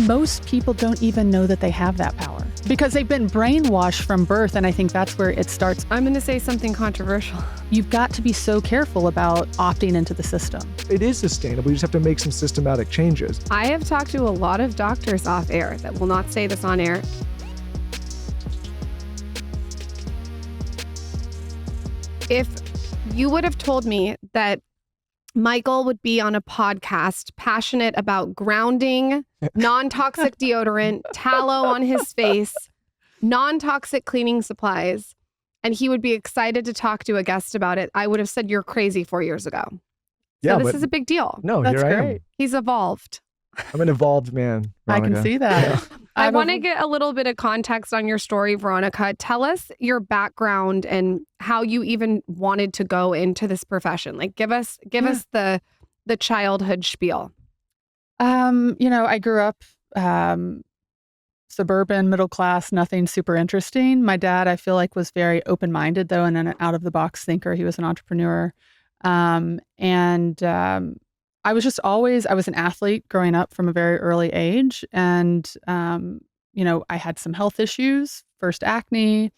most people don't even know that they have that power because they've been brainwashed from birth. And I think that's where it starts. I'm going to say something controversial. You've got to be so careful about opting into the system. It is sustainable. You just have to make some systematic changes. I have talked to a lot of doctors off air that will not say this on air. If you would have told me that Michael would be on a podcast passionate about grounding, non-toxic deodorant, tallow on his face, non-toxic cleaning supplies, and he would be excited to talk to a guest about it, I would have said you're crazy 4 years ago. So Yeah, this is a big deal. No, That's here I am. great. He's evolved. I'm an evolved man, I Veronica. can see that. I want to get a little bit of context on your story, Veronica. Tell us your background and how you even wanted to go into this profession. Like, give us the childhood spiel. I grew up suburban, middle class, nothing super interesting. My dad, I feel like, was very open-minded, though, and an out-of-the-box thinker. He was an entrepreneur. I was just always, I was an athlete growing up from a very early age. And, I had some health issues, first acne,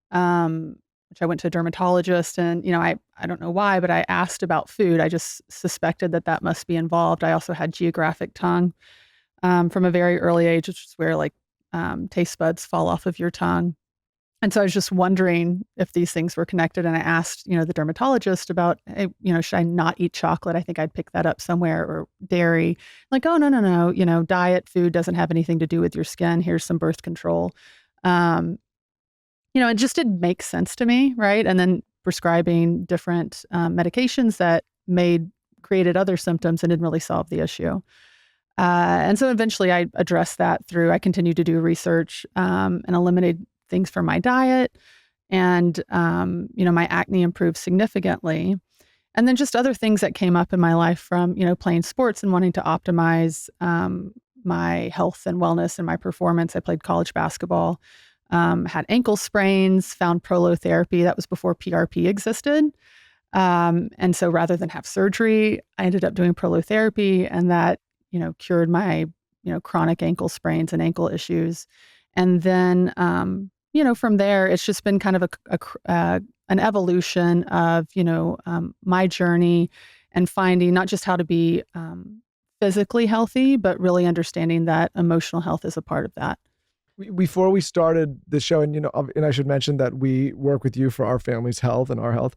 which I went to a dermatologist and, I don't know why, but I asked about food. I just suspected that must be involved. I also had geographic tongue from a very early age, which is where taste buds fall off of your tongue. And so I was just wondering if these things were connected. And I asked, the dermatologist about, hey, should I not eat chocolate? I think I'd pick that up somewhere, or dairy. Like, oh, no. Diet food doesn't have anything to do with your skin. Here's some birth control. It just didn't make sense to me, right? And then prescribing different medications that created other symptoms and didn't really solve the issue. And so eventually I addressed that I continued to do research and eliminated things from my diet. And, my acne improved significantly. And then just other things that came up in my life from, playing sports and wanting to optimize my health and wellness and my performance. I played college basketball, had ankle sprains, found prolotherapy. That was before PRP existed. And so rather than have surgery, I ended up doing prolotherapy, and that, cured my, chronic ankle sprains and ankle issues. And then, from there, it's just been kind of an evolution of, my journey and finding not just how to be physically healthy, but really understanding that emotional health is a part of that. Before we started the show, and I should mention that we work with you for our family's health and our health.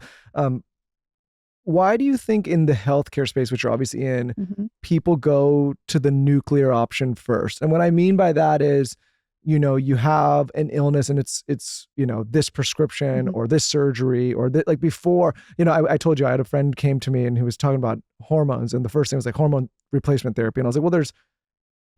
Why do you think in the healthcare space, which you're obviously in, people go to the nuclear option first? And what I mean by that is, you have an illness and it's this prescription or this surgery or like before, I told you I had a friend came to me and who was talking about hormones, and the first thing was like hormone replacement therapy. And I was like, well, there's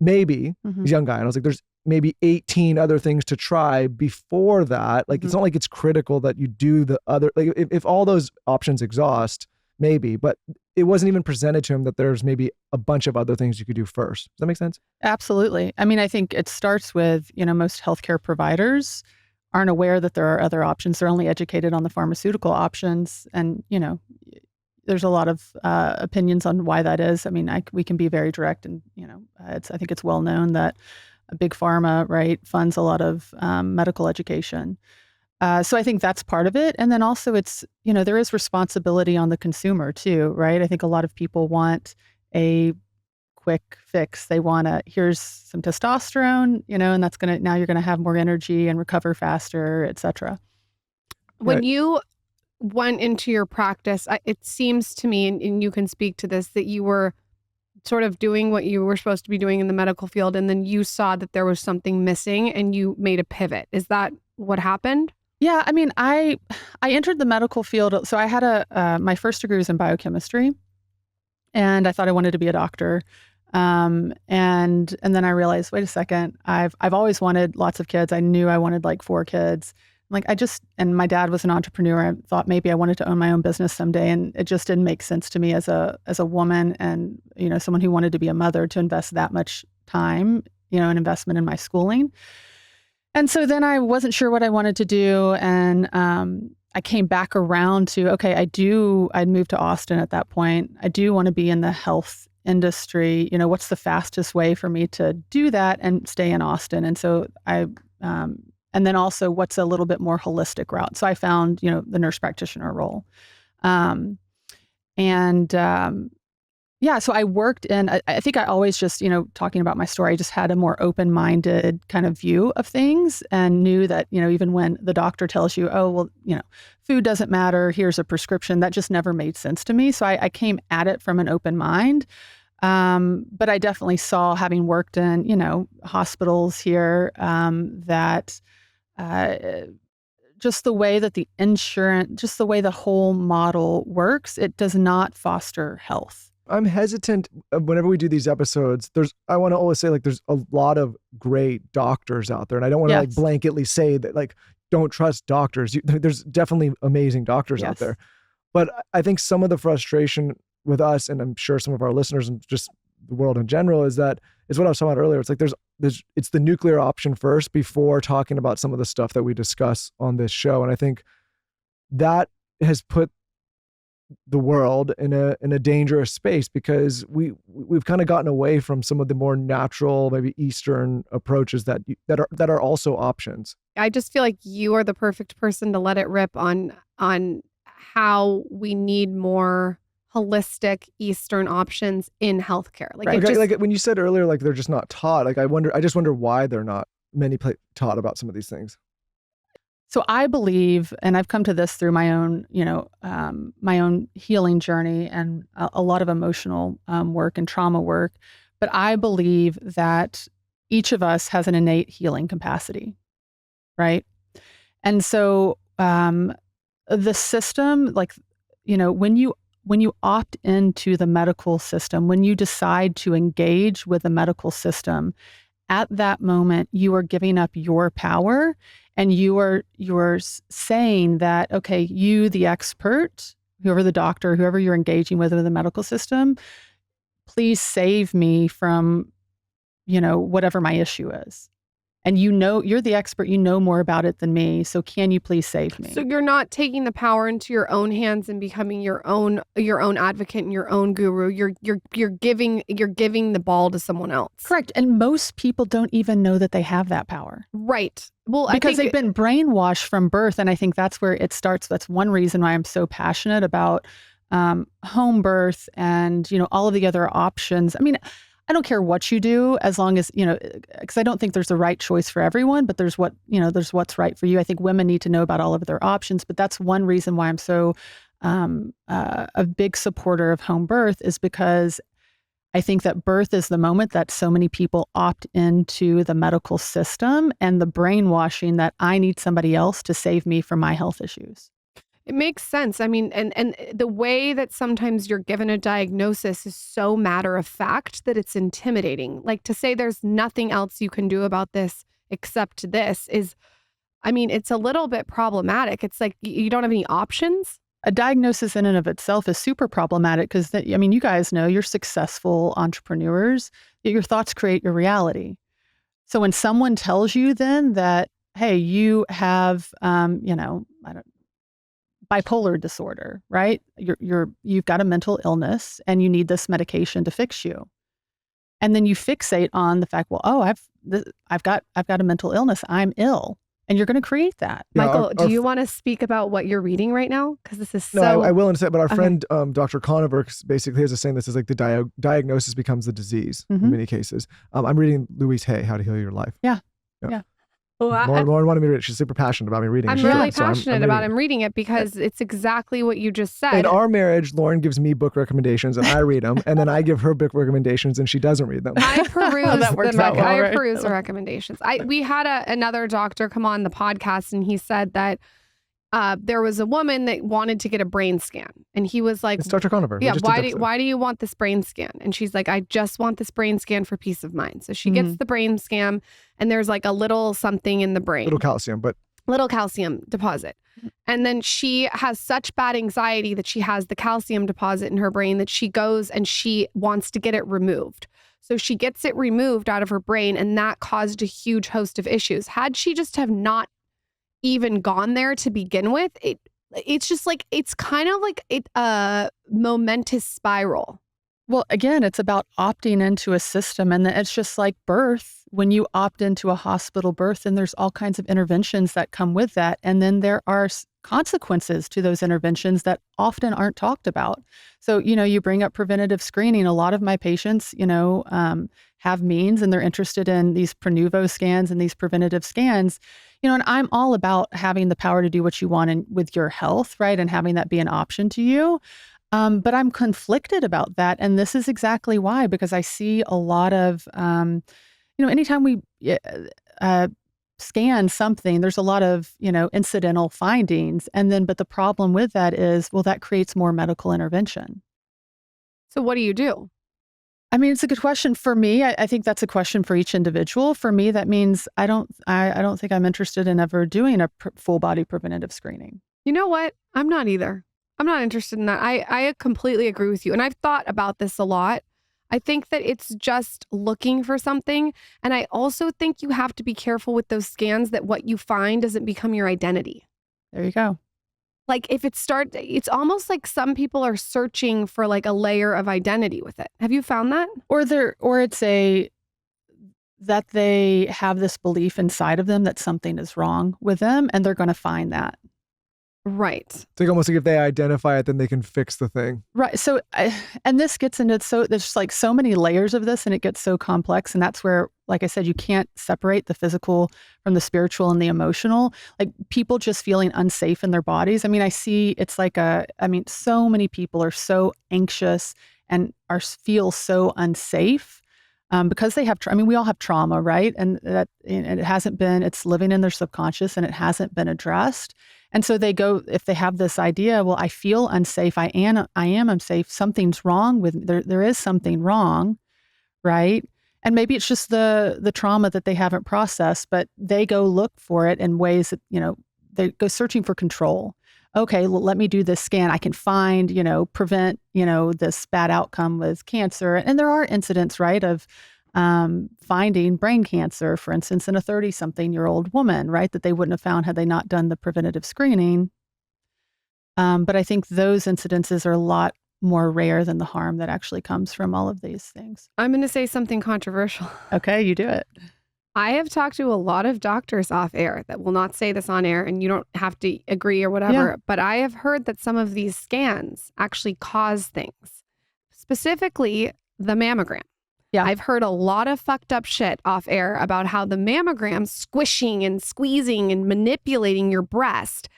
maybe, he's a young guy. And I was like, there's maybe 18 other things to try before that. Like, it's not like it's critical that you do the other, like if all those options exhaust, maybe, but it wasn't even presented to him that there's maybe a bunch of other things you could do first. Does that make sense? Absolutely. I mean, I think it starts with, most healthcare providers aren't aware that there are other options. They're only educated on the pharmaceutical options. And, there's a lot of opinions on why that is. I mean, we can be very direct, and, I think it's well known that a big pharma, right, funds a lot of medical education. So I think that's part of it. And then also it's, there is responsibility on the consumer too, right? I think a lot of people want a quick fix. They want here's some testosterone, and that's now you're going to have more energy and recover faster, et cetera. When you went into your practice, it seems to me, and you can speak to this, that you were sort of doing what you were supposed to be doing in the medical field, and then you saw that there was something missing and you made a pivot. Is that what happened? Yeah, I mean, I entered the medical field. So I had my first degree was in biochemistry, and I thought I wanted to be a doctor. And then I realized, wait a second, I've always wanted lots of kids. I knew I wanted like 4 kids. And my dad was an entrepreneur. I thought maybe I wanted to own my own business someday, and it just didn't make sense to me as a woman and, someone who wanted to be a mother to invest that much time, an investment in my schooling. And so then I wasn't sure what I wanted to do. And I came back around to, okay, I'd moved to Austin at that point. I do want to be in the health industry, what's the fastest way for me to do that and stay in Austin? And so and then also what's a little bit more holistic route. So I found, the nurse practitioner role. So I worked in, I think I always just, talking about my story, I just had a more open-minded kind of view of things and knew that, even when the doctor tells you, oh, well, food doesn't matter, here's a prescription, that just never made sense to me. So I came at it from an open mind. But I definitely saw, having worked in, hospitals here, that just the way that the insurance, just the way the whole model works, it does not foster health. I'm hesitant whenever we do these episodes. I want to always say, like, there's a lot of great doctors out there, and I don't want to like blanketly say that, like, don't trust doctors. There's definitely amazing doctors out there, but I think some of the frustration with us, and I'm sure some of our listeners and just the world in general, is what I was talking about earlier. It's like it's the nuclear option first before talking about some of the stuff that we discuss on this show, and I think that has put the world in a dangerous space, because we've kind of gotten away from some of the more natural, maybe Eastern approaches that are also options. I just feel like you are the perfect person to let it rip on how we need more holistic Eastern options in healthcare. Like, like when you said earlier, like they're just not taught. Like I just wonder why they're not taught about some of these things. So I believe, and I've come to this through my own, my own healing journey and a lot of emotional work and trauma work. But I believe that each of us has an innate healing capacity, right? And so the system, like, when you opt into the medical system, when you decide to engage with the medical system, at that moment, you are giving up your power, and you're saying that, okay, you, the expert, whoever the doctor, whoever you're engaging with in the medical system, please save me from, whatever my issue is. And you're the expert, you know more about it than me, so can you please save me? So you're not taking the power into your own hands and becoming your own advocate and your own guru. You're giving the ball to someone else. Correct. And most people don't even know that they have that power. Right. Well, because they've been brainwashed from birth, and I think that's where it starts. That's one reason why I'm so passionate about home birth and all of the other options. I mean, I don't care what you do, as long as, because I don't think there's the right choice for everyone, but there's what's right for you. I think women need to know about all of their options, but that's one reason why I'm so a big supporter of home birth, is because I think that birth is the moment that so many people opt into the medical system and the brainwashing that I need somebody else to save me from my health issues. It makes sense. I mean, and the way that sometimes you're given a diagnosis is so matter of fact that it's intimidating. Like, to say there's nothing else you can do about this except this is, I mean, it's a little bit problematic. It's like you don't have any options. A diagnosis in and of itself is super problematic because, you guys know, you're successful entrepreneurs. Your thoughts create your reality. So when someone tells you then that, hey, you have, bipolar disorder, right? You've got a mental illness and you need this medication to fix you. And then you fixate on the fact, well, oh, I've got a mental illness. I'm ill. And you're going to create that. Yeah, Michael, do you want to speak about what you're reading right now? Because this is so... No, I will in a second, but our friend, Dr. Conover, basically has a saying that says, like, the diagnosis becomes the disease in many cases. I'm reading Louise Hay, How to Heal Your Life. Yeah. Well, Lauren wanted me to read it. She's super passionate about me reading it. I'm really passionate about him reading it because it's exactly what you just said. In our marriage, Lauren gives me book recommendations and I read them, and then I give her book recommendations and she doesn't read them. I peruse the recommendations. We had another doctor come on the podcast, and he said that there was a woman that wanted to get a brain scan, and he was like, "It's Dr. Conover." Yeah, why do you want this brain scan? And she's like, "I just want this brain scan for peace of mind." So she gets the brain scan, and there's like a little something in the brain, little calcium deposit. And then she has such bad anxiety that she has the calcium deposit in her brain that she goes and she wants to get it removed. So she gets it removed out of her brain, and that caused a huge host of issues. Had she just have not even gone there to begin with, it's just like, it's kind of like a momentous spiral. Well, again, it's about opting into a system. And it's just like birth. When you opt into a hospital birth, then there's all kinds of interventions that come with that. And then there are consequences to those interventions that often aren't talked about. So, you bring up preventative screening. A lot of my patients, have means and they're interested in these Prenuvo scans and these preventative scans, and I'm all about having the power to do what you want with your health, right? And having that be an option to you. But I'm conflicted about that. And this is exactly why, because I see a lot of, anytime we scan something, there's a lot of, incidental findings. But the problem with that is, well, that creates more medical intervention. So what do you do? I mean, it's a good question for me. I think that's a question for each individual. For me, that means I don't think I'm interested in ever doing a full body preventative screening. You know what? I'm not either. I'm not interested in that. I completely agree with you. And I've thought about this a lot. I think that it's just looking for something. And I also think you have to be careful with those scans that what you find doesn't become your identity. There you go. Like if it's almost like some people are searching for like a layer of identity with it. Have you found that? Or it's that they have this belief inside of them that something is wrong with them and they're going to find that. Right. It's like almost like if they identify it, then they can fix the thing. Right. So, and this gets into, there's like so many layers of this and it gets so complex. And that's where, like I said, you can't separate the physical from the spiritual and the emotional. Like people just feeling unsafe in their bodies. I mean, I see it's like so many people are so anxious and feel so unsafe. Because they have, we all have trauma, right? And it's living in their subconscious and it hasn't been addressed. And so they go, if they have this idea, well, I feel unsafe. I am unsafe. Something's wrong with me. There is something wrong, right? And maybe it's just the trauma that they haven't processed, but they go look for it in ways that, they go searching for control. Okay, well, let me do this scan. I can find, prevent, this bad outcome with cancer. And there are incidents, right, of finding brain cancer, for instance, in a 30-something-year-old woman, right, that they wouldn't have found had they not done the preventative screening. But I think those incidences are a lot more rare than the harm that actually comes from all of these things. I'm going to say something controversial. Okay, you do it. I have talked to a lot of doctors off air that will not say this on air, and you don't have to agree or whatever, Yeah. But I have heard that some of these scans actually cause things, specifically the mammogram. Yeah. I've heard a lot of fucked up shit off air about how the mammogram squishing and squeezing and manipulating your breast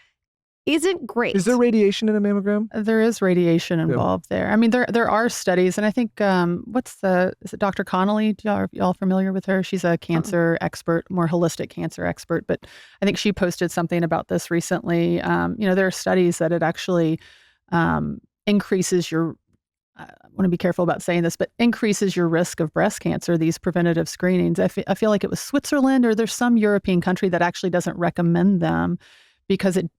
isn't great. Is there radiation in a mammogram? There is radiation involved there. I mean, there are studies, and I think is it Dr. Connolly? Y'all familiar with her? She's a cancer expert, more holistic cancer expert. But I think she posted something about this recently. There are studies that it actually increases your. I want to be careful about saying this, but increases your risk of breast cancer. These preventative screenings. I feel like it was Switzerland or there's some European country that actually doesn't recommend them. Because it,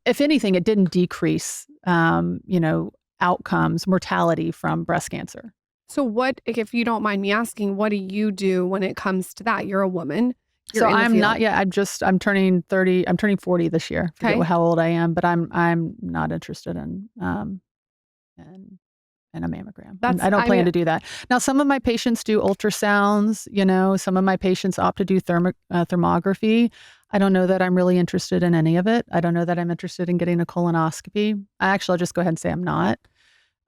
if anything, it didn't decrease, outcomes, mortality from breast cancer. So what, if you don't mind me asking, what do you do when it comes to that? You're a woman. So I'm not yet. I'm turning 30. I'm turning 40 this year. I forget how old I am, but I'm not interested in a mammogram. I don't plan to do that. Now, some of my patients do ultrasounds. Some of my patients opt to do thermography. I don't know that I'm really interested in any of it. I don't know that I'm interested in getting a colonoscopy. I'll just go ahead and say I'm not.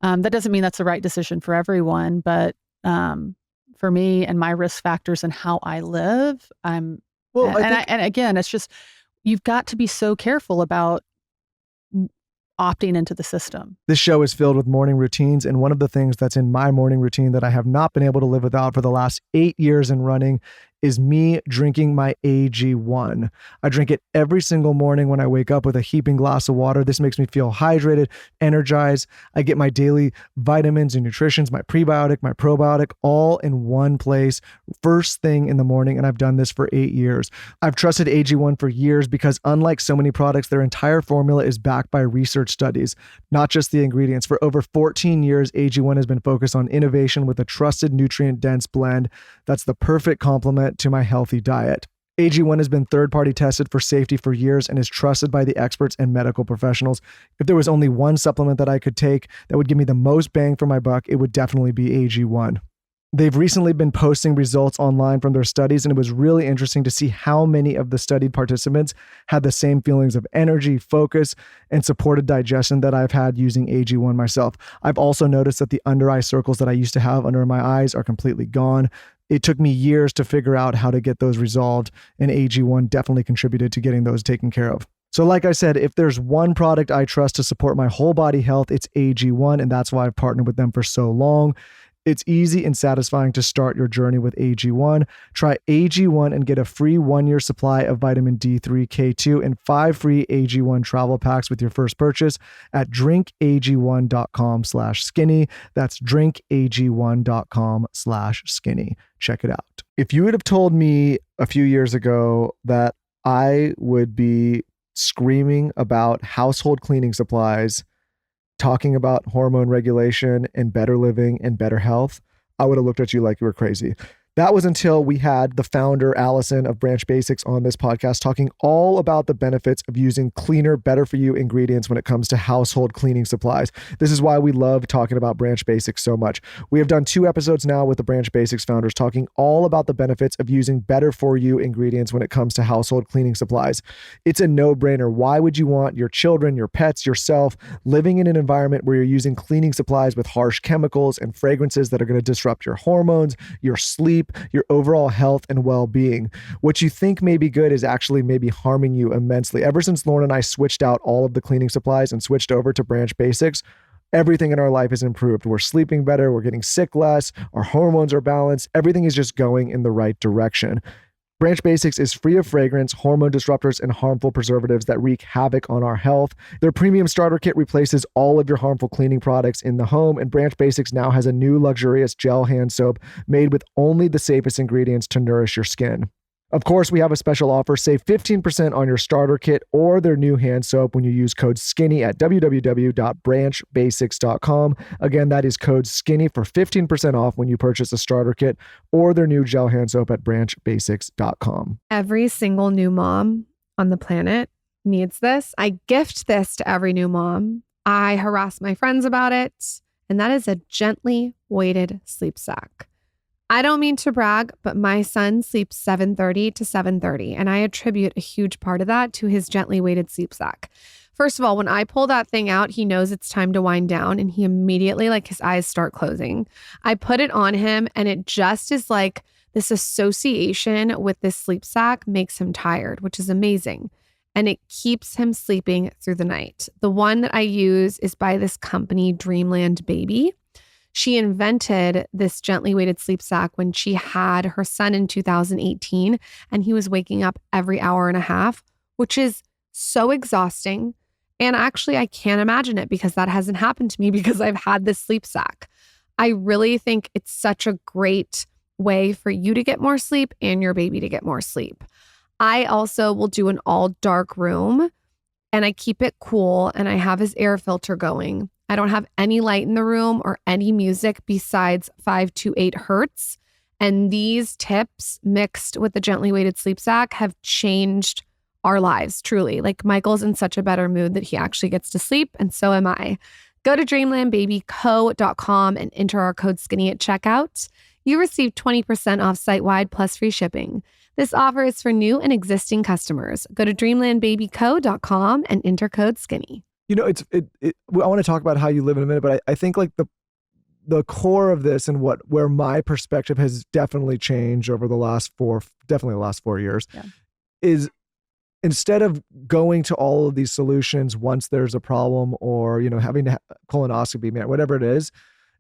That doesn't mean that's the right decision for everyone, but for me and my risk factors and how I live, and again, it's just, you've got to be so careful about opting into the system. This show is filled with morning routines, and one of the things that's in my morning routine that I have not been able to live without for the last 8 years in running is me drinking my AG1. I drink it every single morning when I wake up with a heaping glass of water. This makes me feel hydrated, energized. I get my daily vitamins and nutritions, my prebiotic, my probiotic, all in one place, first thing in the morning, and I've done this for 8 years. I've trusted AG1 for years because unlike so many products, their entire formula is backed by research studies, not just the ingredients. For over 14 years, AG1 has been focused on innovation with a trusted nutrient-dense blend that's the perfect complement to my healthy diet. AG1 has been third-party tested for safety for years and is trusted by the experts and medical professionals. If there was only one supplement that I could take that would give me the most bang for my buck, it would definitely be AG1. They've recently been posting results online from their studies, and it was really interesting to see how many of the studied participants had the same feelings of energy, focus, and supported digestion that I've had using AG1 myself. I've also noticed that the under eye circles that I used to have under my eyes are completely gone. It took me years to figure out how to get those resolved, and AG1 definitely contributed to getting those taken care of. So like I said, if there's one product I trust to support my whole body health, it's AG1, and that's why I've partnered with them for so long. It's easy and satisfying to start your journey with AG1. Try AG1 and get a free 1-year supply of vitamin D3, K2, and 5 free AG1 travel packs with your first purchase at drinkag1.com/skinny. That's drinkag1.com/skinny. Check it out. If you would have told me a few years ago that I would be screaming about household cleaning supplies, talking about hormone regulation and better living and better health, I would have looked at you like you were crazy. That was until we had the founder, Allison of Branch Basics, on this podcast talking all about the benefits of using cleaner, better for you ingredients when it comes to household cleaning supplies. This is why we love talking about Branch Basics so much. We have done 2 episodes now with the Branch Basics founders talking all about the benefits of using better for you ingredients when it comes to household cleaning supplies. It's a no-brainer. Why would you want your children, your pets, yourself living in an environment where you're using cleaning supplies with harsh chemicals and fragrances that are going to disrupt your hormones, your sleep, your overall health and well-being? What you think may be good is actually maybe harming you immensely. Ever since Lauren and I switched out all of the cleaning supplies and switched over to Branch Basics, everything in our life has improved. We're sleeping better. We're getting sick less. Our hormones are balanced. Everything is just going in the right direction. Branch Basics is free of fragrance, hormone disruptors, and harmful preservatives that wreak havoc on our health. Their premium starter kit replaces all of your harmful cleaning products in the home, and Branch Basics now has a new luxurious gel hand soap made with only the safest ingredients to nourish your skin. Of course, we have a special offer. Save 15% on your starter kit or their new hand soap when you use code SKINNY at www.branchbasics.com. Again, that is code SKINNY for 15% off when you purchase a starter kit or their new gel hand soap at branchbasics.com. Every single new mom on the planet needs this. I gift this to every new mom. I harass my friends about it, and that is a gently weighted sleep sack. I don't mean to brag, but my son sleeps 7:30 to 7:30, and I attribute a huge part of that to his gently weighted sleep sack. First of all, when I pull that thing out, he knows it's time to wind down, and he immediately, his eyes start closing. I put it on him, and it just is like this association with this sleep sack makes him tired, which is amazing. And it keeps him sleeping through the night. The one that I use is by this company, Dreamland Baby. She invented this gently weighted sleep sack when she had her son in 2018, and he was waking up every hour and a half, which is so exhausting. And actually, I can't imagine it because that hasn't happened to me because I've had this sleep sack. I really think it's such a great way for you to get more sleep and your baby to get more sleep. I also will do an all dark room, and I keep it cool, and I have his air filter going. I don't have any light in the room or any music besides 5 to 8 hertz. And these tips mixed with the gently weighted sleep sack have changed our lives, truly. Michael's in such a better mood that he actually gets to sleep, and so am I. Go to dreamlandbabyco.com and enter our code SKINNY at checkout. You receive 20% off site-wide plus free shipping. This offer is for new and existing customers. Go to dreamlandbabyco.com and enter code SKINNY. You know, I want to talk about how you live in a minute, but I think the core of this and where my perspective has definitely changed over the last 4 years is instead of going to all of these solutions once there's a problem or, having to colonoscopy, whatever it is,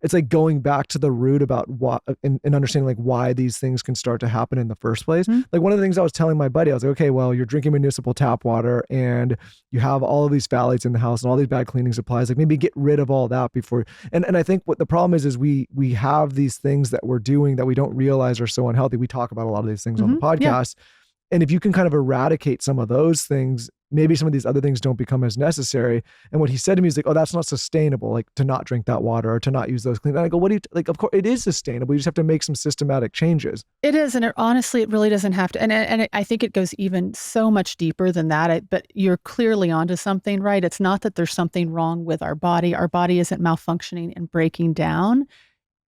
it's going back to the root about what and understanding why these things can start to happen in the first place. Mm-hmm. One of the things I was telling my buddy, I was like, okay, well, you're drinking municipal tap water and you have all of these phthalates in the house and all these bad cleaning supplies. Maybe get rid of all that before. And I think what the problem is we have these things that we're doing that we don't realize are so unhealthy. We talk about a lot of these things on the podcast. And if you can kind of eradicate some of those things, maybe some of these other things don't become as necessary. And what he said to me is like, oh, that's not sustainable, like to not drink that water or to not use those clean. And I go, what do you, like, of course it is sustainable. You just have to make some systematic changes. It is. And honestly, it really doesn't have to. And I think it goes even so much deeper than that. But you're clearly onto something, right? It's not that there's something wrong with our body. Our body isn't malfunctioning and breaking down.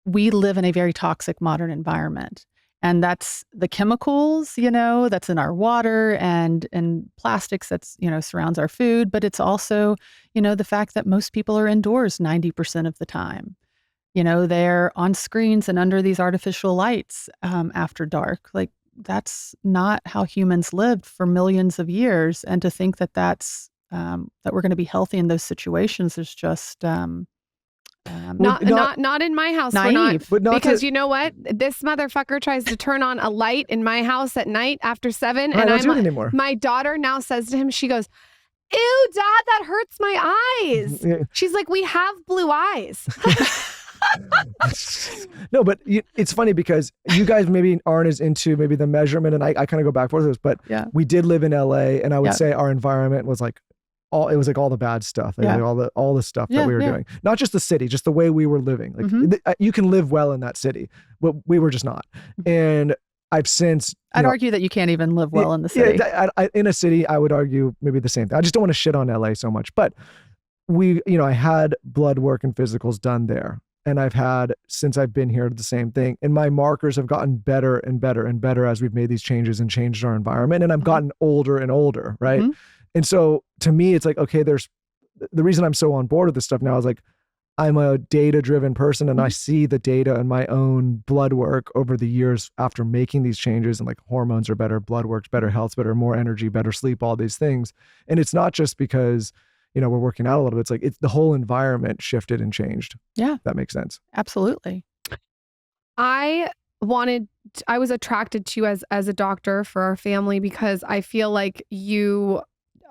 We live in a very toxic modern environment. And that's the chemicals, that's in our water and plastics that's, surrounds our food. But it's also, the fact that most people are indoors 90% of the time. They're on screens and under these artificial lights after dark. Like, that's not how humans lived for millions of years. And to think that that we're going to be healthy in those situations is just not in my house. Naive. We're not, because you know what? This motherfucker tries to turn on a light in my house at night after 7. And I don't do it anymore. My daughter now says to him, she goes, "Ew, Dad, that hurts my eyes." Yeah. She's like, "We have blue eyes." No, but it's funny because you guys maybe aren't as into maybe the measurement, and I kind of go back and forth with this, but we did live in LA, and I would say our environment was like all the bad stuff, like all the stuff that we were doing. Not just the city, just the way we were living. Like you can live well in that city, but we were just not. And I've since I'd argue that you can't even live well in the city. In a city, I would argue maybe the same thing. I just don't want to shit on LA so much, but I had blood work and physicals done there. And I've had, since I've been here, the same thing. And my markers have gotten better and better and better as we've made these changes and changed our environment. And I've gotten older and older, right? And so to me, it's like, okay, the reason I'm so on board with this stuff now is like, I'm a data-driven person and I see the data in my own blood work over the years after making these changes, and like hormones are better, blood work's better, health's better, more energy, better sleep, all these things. And it's not just because we're working out a little bit. It's like the whole environment shifted and changed. Yeah. That makes sense. Absolutely. I was attracted to you as a doctor for our family because I feel like you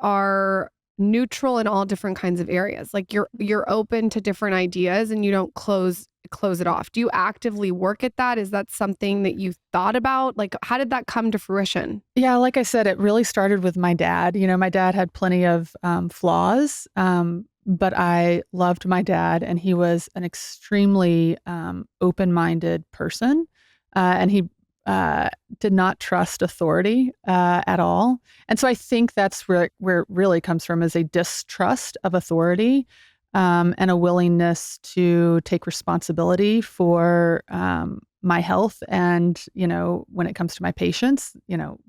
are neutral in all different kinds of areas. Like you're open to different ideas and you don't close it off. Do you actively work at that? Is that something that you thought about? Like, how did that come to fruition? Yeah, like I said, it really started with my dad. My dad had plenty of flaws, but I loved my dad, and he was an extremely open-minded person, and he did not trust authority at all. And so I think that's where it really comes from, is a distrust of authority. And a willingness to take responsibility for my health and, when it comes to my patients,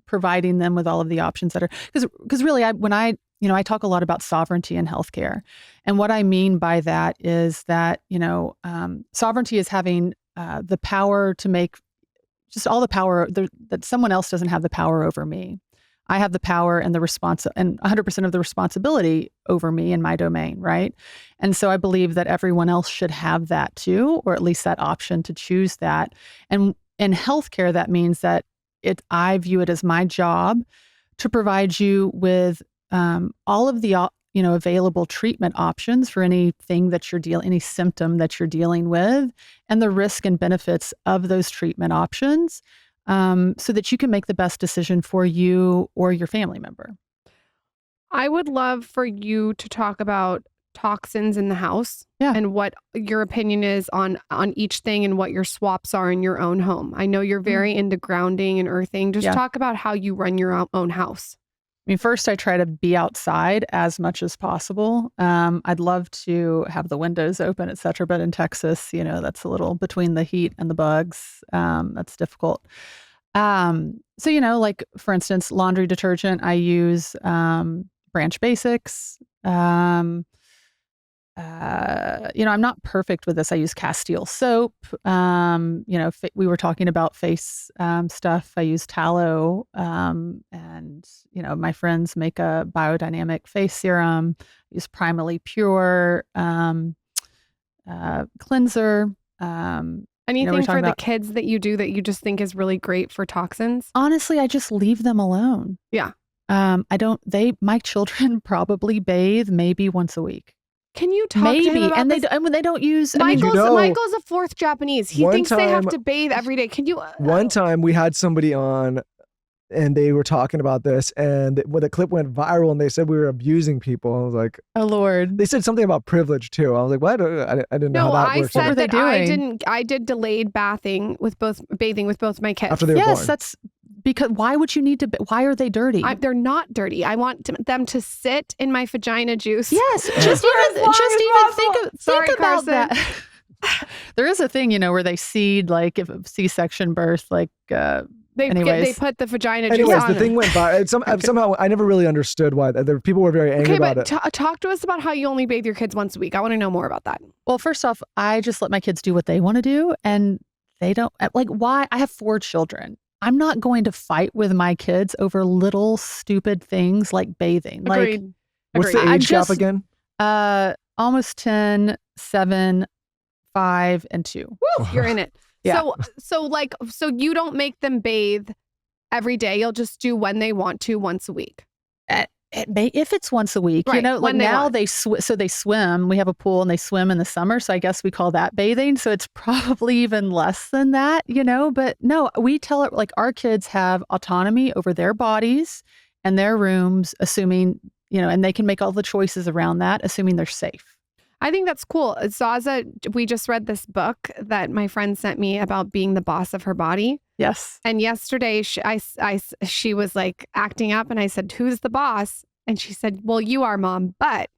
providing them with all of the options that are, because really when I talk a lot about sovereignty in healthcare. And what I mean by that is that, sovereignty is having the power to make just all the power that someone else doesn't have the power over me. I have the power and the and 100% of the responsibility over me in my domain, right? And so I believe that everyone else should have that too, or at least that option to choose that. And in healthcare, that means that I view it as my job to provide you with all of the available treatment options for anything that any symptom that you're dealing with, and the risk and benefits of those treatment options. So that you can make the best decision for you or your family member. I would love for you to talk about toxins in the house and what your opinion is on each thing and what your swaps are in your own home. I know you're very into grounding and earthing. Just talk about how you run your own house. I mean, first, I try to be outside as much as possible. I'd love to have the windows open, et cetera. But in Texas, that's a little between the heat and the bugs. That's difficult. So, like, for instance, laundry detergent, I use Branch Basics. I'm not perfect with this. I use Castile soap. We were talking about face stuff. I use tallow. And my friends make a biodynamic face serum. I use Primally Pure cleanser. Anything for the kids that you do that you just think is really great for toxins? Honestly, I just leave them alone. Yeah. My children probably bathe maybe once a week. Can you talk to him about this? They don't use. Michael's a fourth Japanese. He thinks they have to bathe every day. Can you? One time we had somebody on and they were talking about this, and when the clip went viral and they said we were abusing people, I was like, Oh Lord. they said something about privilege too. I was like, what? I didn't know No, how that I works. said were they that I doing? did delayed bathing with both my kids. After they were Yes, born. that's because why would you need to? Why are they dirty? They're not dirty. I want them to sit in my vagina juice. Yes, just even think about Carson. that. There is a thing, where they seed, like if C-section birth, like They anyways. put the vagina juice Anyways, on. the thing went viral. Somehow I never really understood why. People were very angry Okay, about but it. talk to us about how you only bathe your kids once a week. I want to know more about that. Well, first off, I just let my kids do what they want to do, and they don't like why. I have 4 children. I'm not going to fight with my kids over little stupid things like bathing. Agreed. What's the Agreed. age gap again? Almost 10, 7, 5, and 2. Woo, you're in it. Yeah. So you don't make them bathe every day. You'll just do when they want to once a week. If it's once a week, Right, like when they now want. they swim. We have a pool and they swim in the summer. So I guess we call that bathing. So it's probably even less than that, but no, we tell it like our kids have autonomy over their bodies and their rooms, assuming, and they can make all the choices around that, assuming they're safe. I think that's cool. Zaza, we just read this book that my friend sent me about being the boss of her body. Yes. And yesterday she was like acting up and I said, "Who's the boss?" And she said, "Well, you are, Mom, but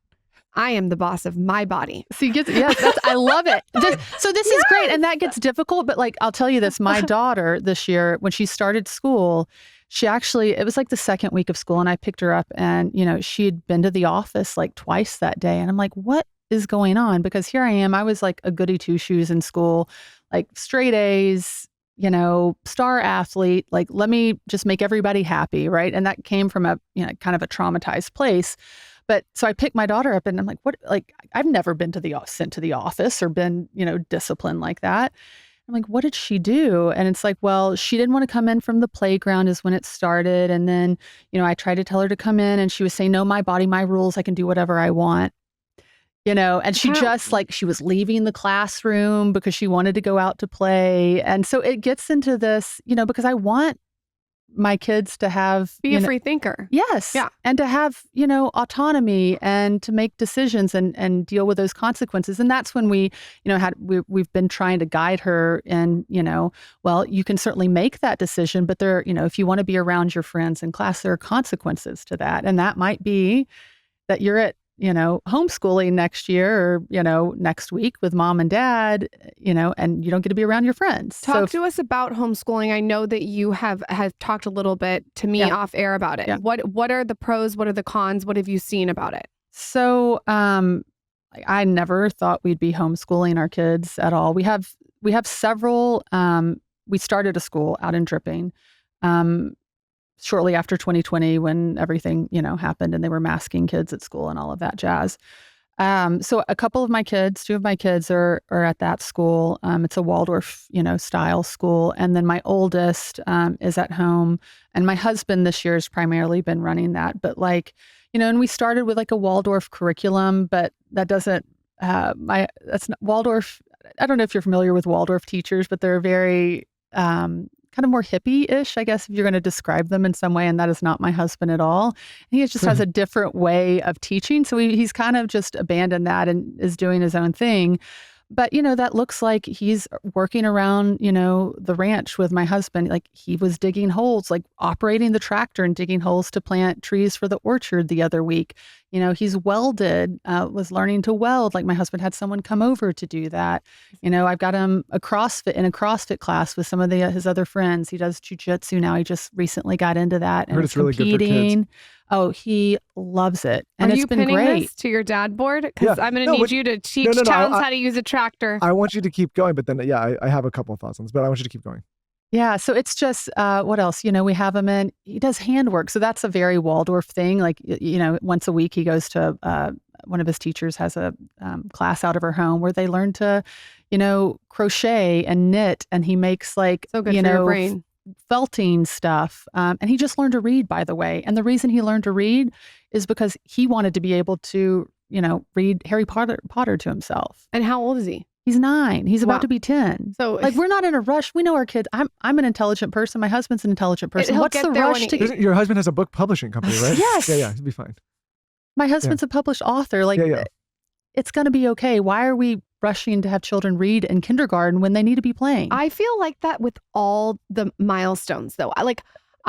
I am the boss of my body." So I love it. So this is great. And that gets difficult. But like, I'll tell you this, my daughter this year, when she started school, it was like the second week of school and I picked her up and, she had been to the office like twice that day. And I'm like, what is going on? Because here I am. I was like a goody two shoes in school, like straight A's, star athlete, like, let me just make everybody happy. Right. And that came from a, kind of a traumatized place. But so I picked my daughter up and I'm like, what, like, I've never been sent to the office or been, disciplined like that. I'm like, what did she do? And it's like, well, she didn't want to come in from the playground is when it started. And then, I tried to tell her to come in and she was saying, no, my body, my rules, I can do whatever I want. And she just like, she was leaving the classroom because she wanted to go out to play. And so it gets into this, because I want my kids to be a free thinker. Yes. Yeah. And to have, autonomy and to make decisions and deal with those consequences. And that's when we, we've been trying to guide her and, well, you can certainly make that decision, but there, if you want to be around your friends in class, there are consequences to that. And that might be that you're at, homeschooling next year or, next week with mom and dad, and you don't get to be around your friends. Talk to us about homeschooling. I know that you have talked a little bit to me off air about it. Yeah. What are the pros? What are the cons? What have you seen about it? So, I never thought we'd be homeschooling our kids at all. We have several, we started a school out in Dripping, shortly after 2020 when everything, happened and they were masking kids at school and all of that jazz. So a couple of my kids, 2 of my kids are at that school. It's a Waldorf, style school. And then my oldest is at home. And my husband this year has primarily been running that. But like, and we started with like a Waldorf curriculum, but that doesn't, that's not Waldorf. I don't know if you're familiar with Waldorf teachers, but they're very, kind of more hippie-ish, I guess, if you're going to describe them in some way. And that is not my husband at all. He just has a different way of teaching. So he's kind of just abandoned that and is doing his own thing. But, that looks like he's working around, the ranch with my husband. Like he was digging holes, like operating the tractor and digging holes to plant trees for the orchard the other week. He's welded, was learning to weld. Like my husband had someone come over to do that. I've got him in a CrossFit class with some of his other friends. He does jujitsu now. He just recently got into that and it's really good for kids. Oh, he loves it. And Are it's you been pinning great. This to your dad board? Because I'm going to need you to teach Towns how to use a tractor. I want you to keep going, but then, I have a couple of thoughts on this, but I want you to keep going. Yeah. So it's just, what else? We have him in, he does handwork. So that's a very Waldorf thing. Like, once a week he goes to, one of his teachers has a class out of her home where they learn to, crochet and knit. And he makes like, so good for your brain. Felting stuff. And he just learned to read, by the way. And the reason he learned to read is because he wanted to be able to, read Harry Potter to himself. And how old is he? He's 9. He's Wow. about to be 10. So Like, we're not in a rush. We know our kids. I'm an intelligent person. My husband's an intelligent person. He'll What's get the there rush when to? Your husband has a book publishing company, right? Yes. Yeah, he'll be fine. My husband's a published author. Like, Yeah. it's going to be okay. Why are we rushing to have children read in kindergarten when they need to be playing? I feel like that with all the milestones, though.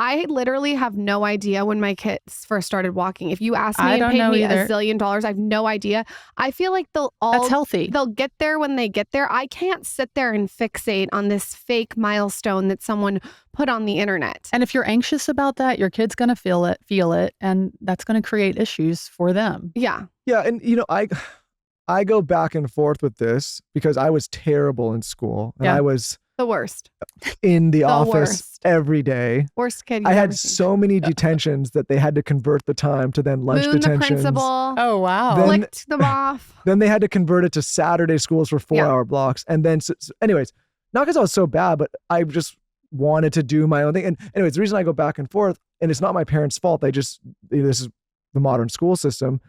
I literally have no idea when my kids first started walking. If you ask me I and don't paid know me either. $1 zillion, I have no idea. I feel like That's healthy. they'll get there when they get there. I can't sit there and fixate on this fake milestone that someone put on the internet. And if you're anxious about that, your kid's going to feel it, and that's going to create issues for them. Yeah. Yeah, and I go back and forth with this because I was terrible in school and Yeah. I was The worst. in the office worst. every day. Worst kid. I you've had ever seen. so many detentions that they had to convert the time to then lunch Moon the detentions. principal. Oh, wow. Then- Flicked them off. Then they had to convert it to Saturday schools for 4-hour blocks. And then, anyways, not because I was so bad, but I just wanted to do my own thing. And anyways, the reason I go back and forth, and it's not my parents' fault. This is the modern school system,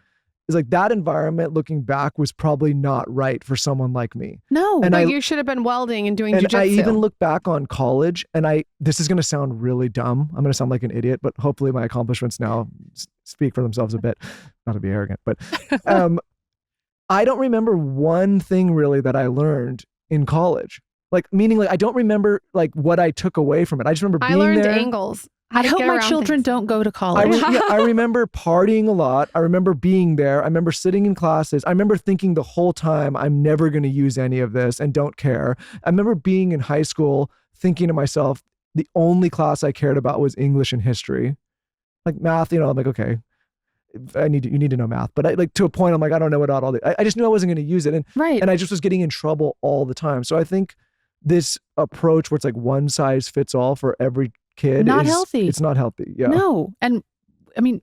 is like that environment looking back was probably not right for someone like me. No. And But you should have been welding and doing And jujitsu. I even look back on college and this is going to sound really dumb. I'm going to sound like an idiot, but hopefully my accomplishments now speak for themselves a bit. Not to be arrogant, but I don't remember one thing really that I learned in college. Like, meaning like, I don't remember like what I took away from it. I just remember being I learned there. angles. How I to hope get my around children things. don't go to college. I remember partying a lot. I remember being there. I remember sitting in classes. I remember thinking the whole time, I'm never going to use any of this and don't care. I remember being in high school thinking to myself, the only class I cared about was English and history. Like math, I'm like, okay, you need to know math. But to a point, I'm like, I don't know about all the, I just knew I wasn't going to use it. Right. And I just was getting in trouble all the time. So I think this approach where it's like one size fits all for every kid Not is healthy. It's not healthy. Yeah. No. And I mean,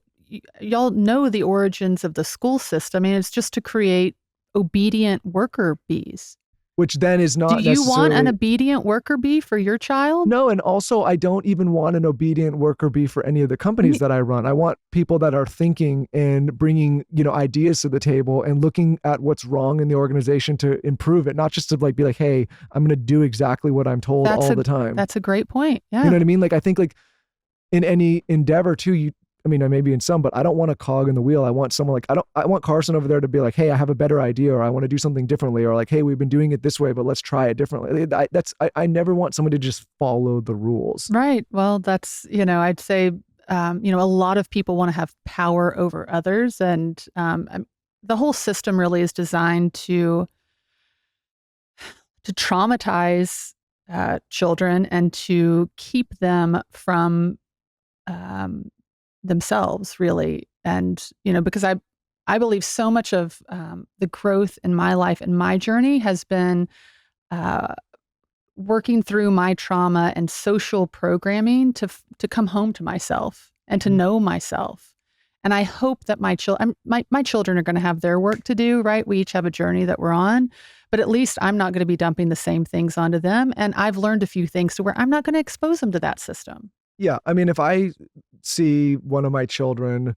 y'all know the origins of the school system. I mean, it's just to create obedient worker bees. Which then is not Do you want an necessarily- obedient worker bee for your child? No, and also I don't even want an obedient worker bee for any of the companies that I run. I want people that are thinking and bringing, ideas to the table and looking at what's wrong in the organization to improve it, not just to be like, hey, I'm going to do exactly what I'm told all the time. That's a great point. Yeah. You know what I mean? Like, I think like in any endeavor too, I may be in some, but I don't want a cog in the wheel. I want someone I want Carson over there to be like, hey, I have a better idea, or I want to do something differently, or like, hey, we've been doing it this way, but let's try it differently. I never want someone to just follow the rules. Right. Well, that's, I'd say, a lot of people want to have power over others. And the whole system really is designed to traumatize children and to keep them from themselves, really. And, because I believe so much of the growth in my life and my journey has been working through my trauma and social programming to come home to myself and to know myself. And I hope that my children are going to have their work to do, right? We each have a journey that we're on, but at least I'm not going to be dumping the same things onto them. And I've learned a few things to where I'm not going to expose them to that system. Yeah. If I see one of my children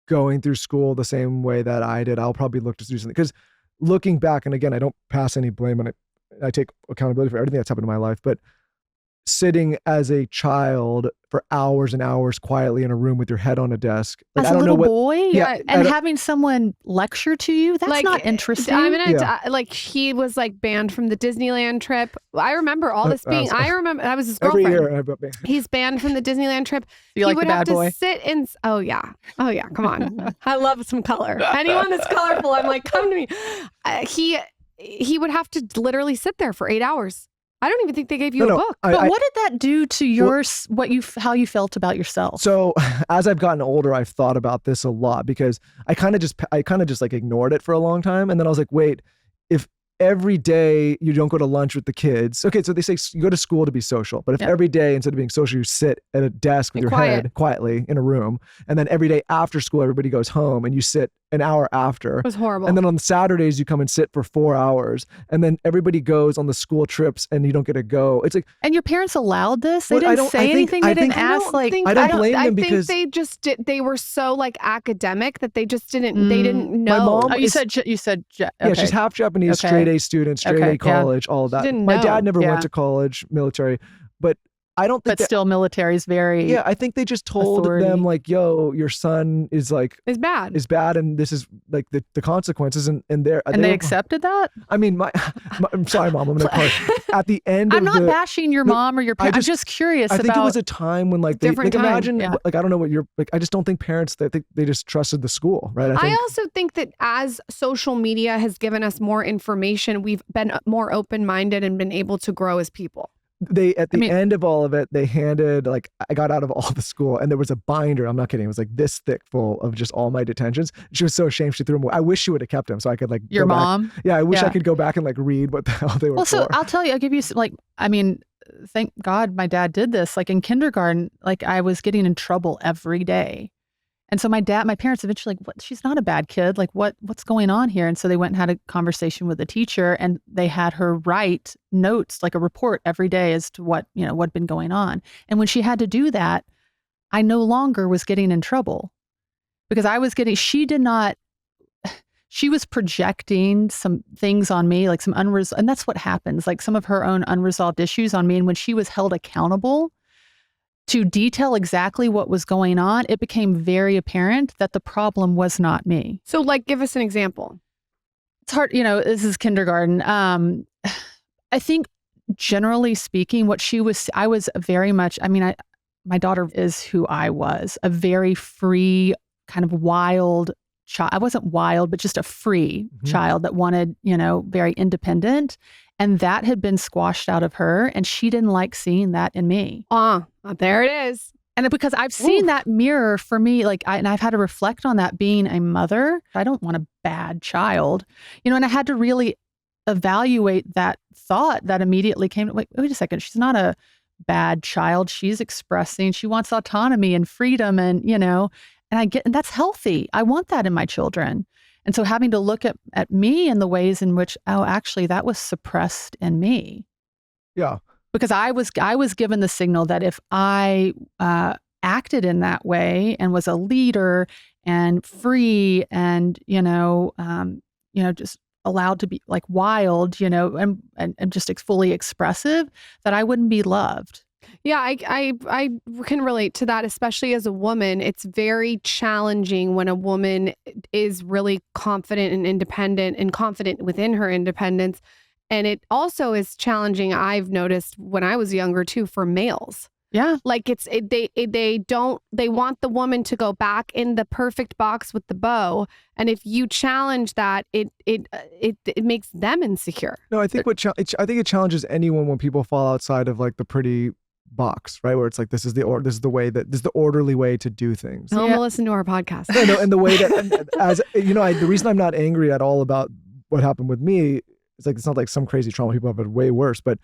going through school the same way that I did, I'll probably look to do something. Because looking back, and again, I don't pass any blame on it. I take accountability for everything that's happened in my life, but sitting as a child for hours and hours quietly in a room with your head on a desk. Like, As I a don't know little what, boy, Yeah, and having someone lecture to you, that's not interesting. He was like banned from the Disneyland trip. I remember all this being, I was his every girlfriend. year. He's banned from the Disneyland trip. You like he would the bad have boy? to sit in, oh yeah, come on. I love some color. Anyone that's colorful, I'm like, come to me. He would have to literally sit there for 8 hours. I don't even think they gave you a book. But what did that do to how you felt about yourself? So as I've gotten older, I've thought about this a lot because I kind of just like ignored it for a long time. And then I was like, wait, if every day you don't go to lunch with the kids. Okay, so they say you go to school to be social, but if every day instead of being social, you sit at a desk with your head quietly in a room, and then every day after school, everybody goes home and you sit an hour after. It was horrible. And then on Saturdays, you come and sit for 4 hours, and then everybody goes on the school trips and you don't get to go. It's like, and your parents allowed this? They Well, didn't say anything? They didn't ask? I don't blame them because I think they just they were so like academic that they just didn't, they didn't know. My mom Oh, you said, yeah, she's half Japanese, Okay. straight straight A student, straight A college, all of that. Didn't My know. dad never went to college, military, but I don't think But still military is very I think they just told them like, yo, your son is like Is bad. and this is like the consequences and they accepted that? I mean, I'm sorry, Mom, I'm gonna call it. At the end I'm not bashing your mom or your parents. I'm just curious I think about it was a time when like imagine like I don't know what you're like. I just don't think parents they just trusted the school, right? I also think that as social media has given us more information, we've been more open-minded and been able to grow as people. At the end of all of it, they handed like I got out of all the school and there was a binder. I'm not kidding. It was like this thick full of just all my detentions. She was so ashamed she threw them away. I wish she would have kept them so I could like your mom. Yeah, I wish I could go back and like read what the hell they were. Well, so for. I'll tell you. I'll give you like. I mean, thank God my dad did this. Like in kindergarten, like I was getting in trouble every day. And so my parents eventually like, what? She's not a bad kid. Like what's going on here? And so they went and had a conversation with the teacher and they had her write notes, like a report every day as to what'd been going on. And when she had to do that, I no longer was getting in trouble because she was projecting some things on me, like some unresolved, and that's what happens, like some of her own unresolved issues on me. And when she was held accountable to detail exactly what was going on, it became very apparent that the problem was not me. So like, give us an example. It's hard, this is kindergarten. I think generally speaking, I was very much, my daughter is who I was, a very free, kind of wild child. I wasn't wild, but just a free child that wanted, very independent. And that had been squashed out of her. And she didn't like seeing that in me. There it is. And because I've seen that mirror for me, and I've had to reflect on that being a mother. I don't want a bad child, and I had to really evaluate that thought that immediately came. Wait a second. She's not a bad child. She's expressing, she wants autonomy and freedom and that's healthy. I want that in my children. And so having to look at me in the ways in which, actually that was suppressed in me. Yeah. Because I was given the signal that if I acted in that way and was a leader and free and, just allowed to be like wild, and just fully expressive, that I wouldn't be loved. Yeah, I can relate to that, especially as a woman. It's very challenging when a woman is really confident and independent and confident within her independence. And it also is challenging, I've noticed when I was younger too, for males. Yeah. Like they want the woman to go back in the perfect box with the bow. And if you challenge that, it makes them insecure. No, I think it challenges anyone when people fall outside of like the pretty box, right? Where it's like, this is the orderly way to do things. I'm gonna listen to our podcast. No, and the way that, the reason I'm not angry at all about what happened with me, it's like, it's not like some crazy trauma people have it way worse, but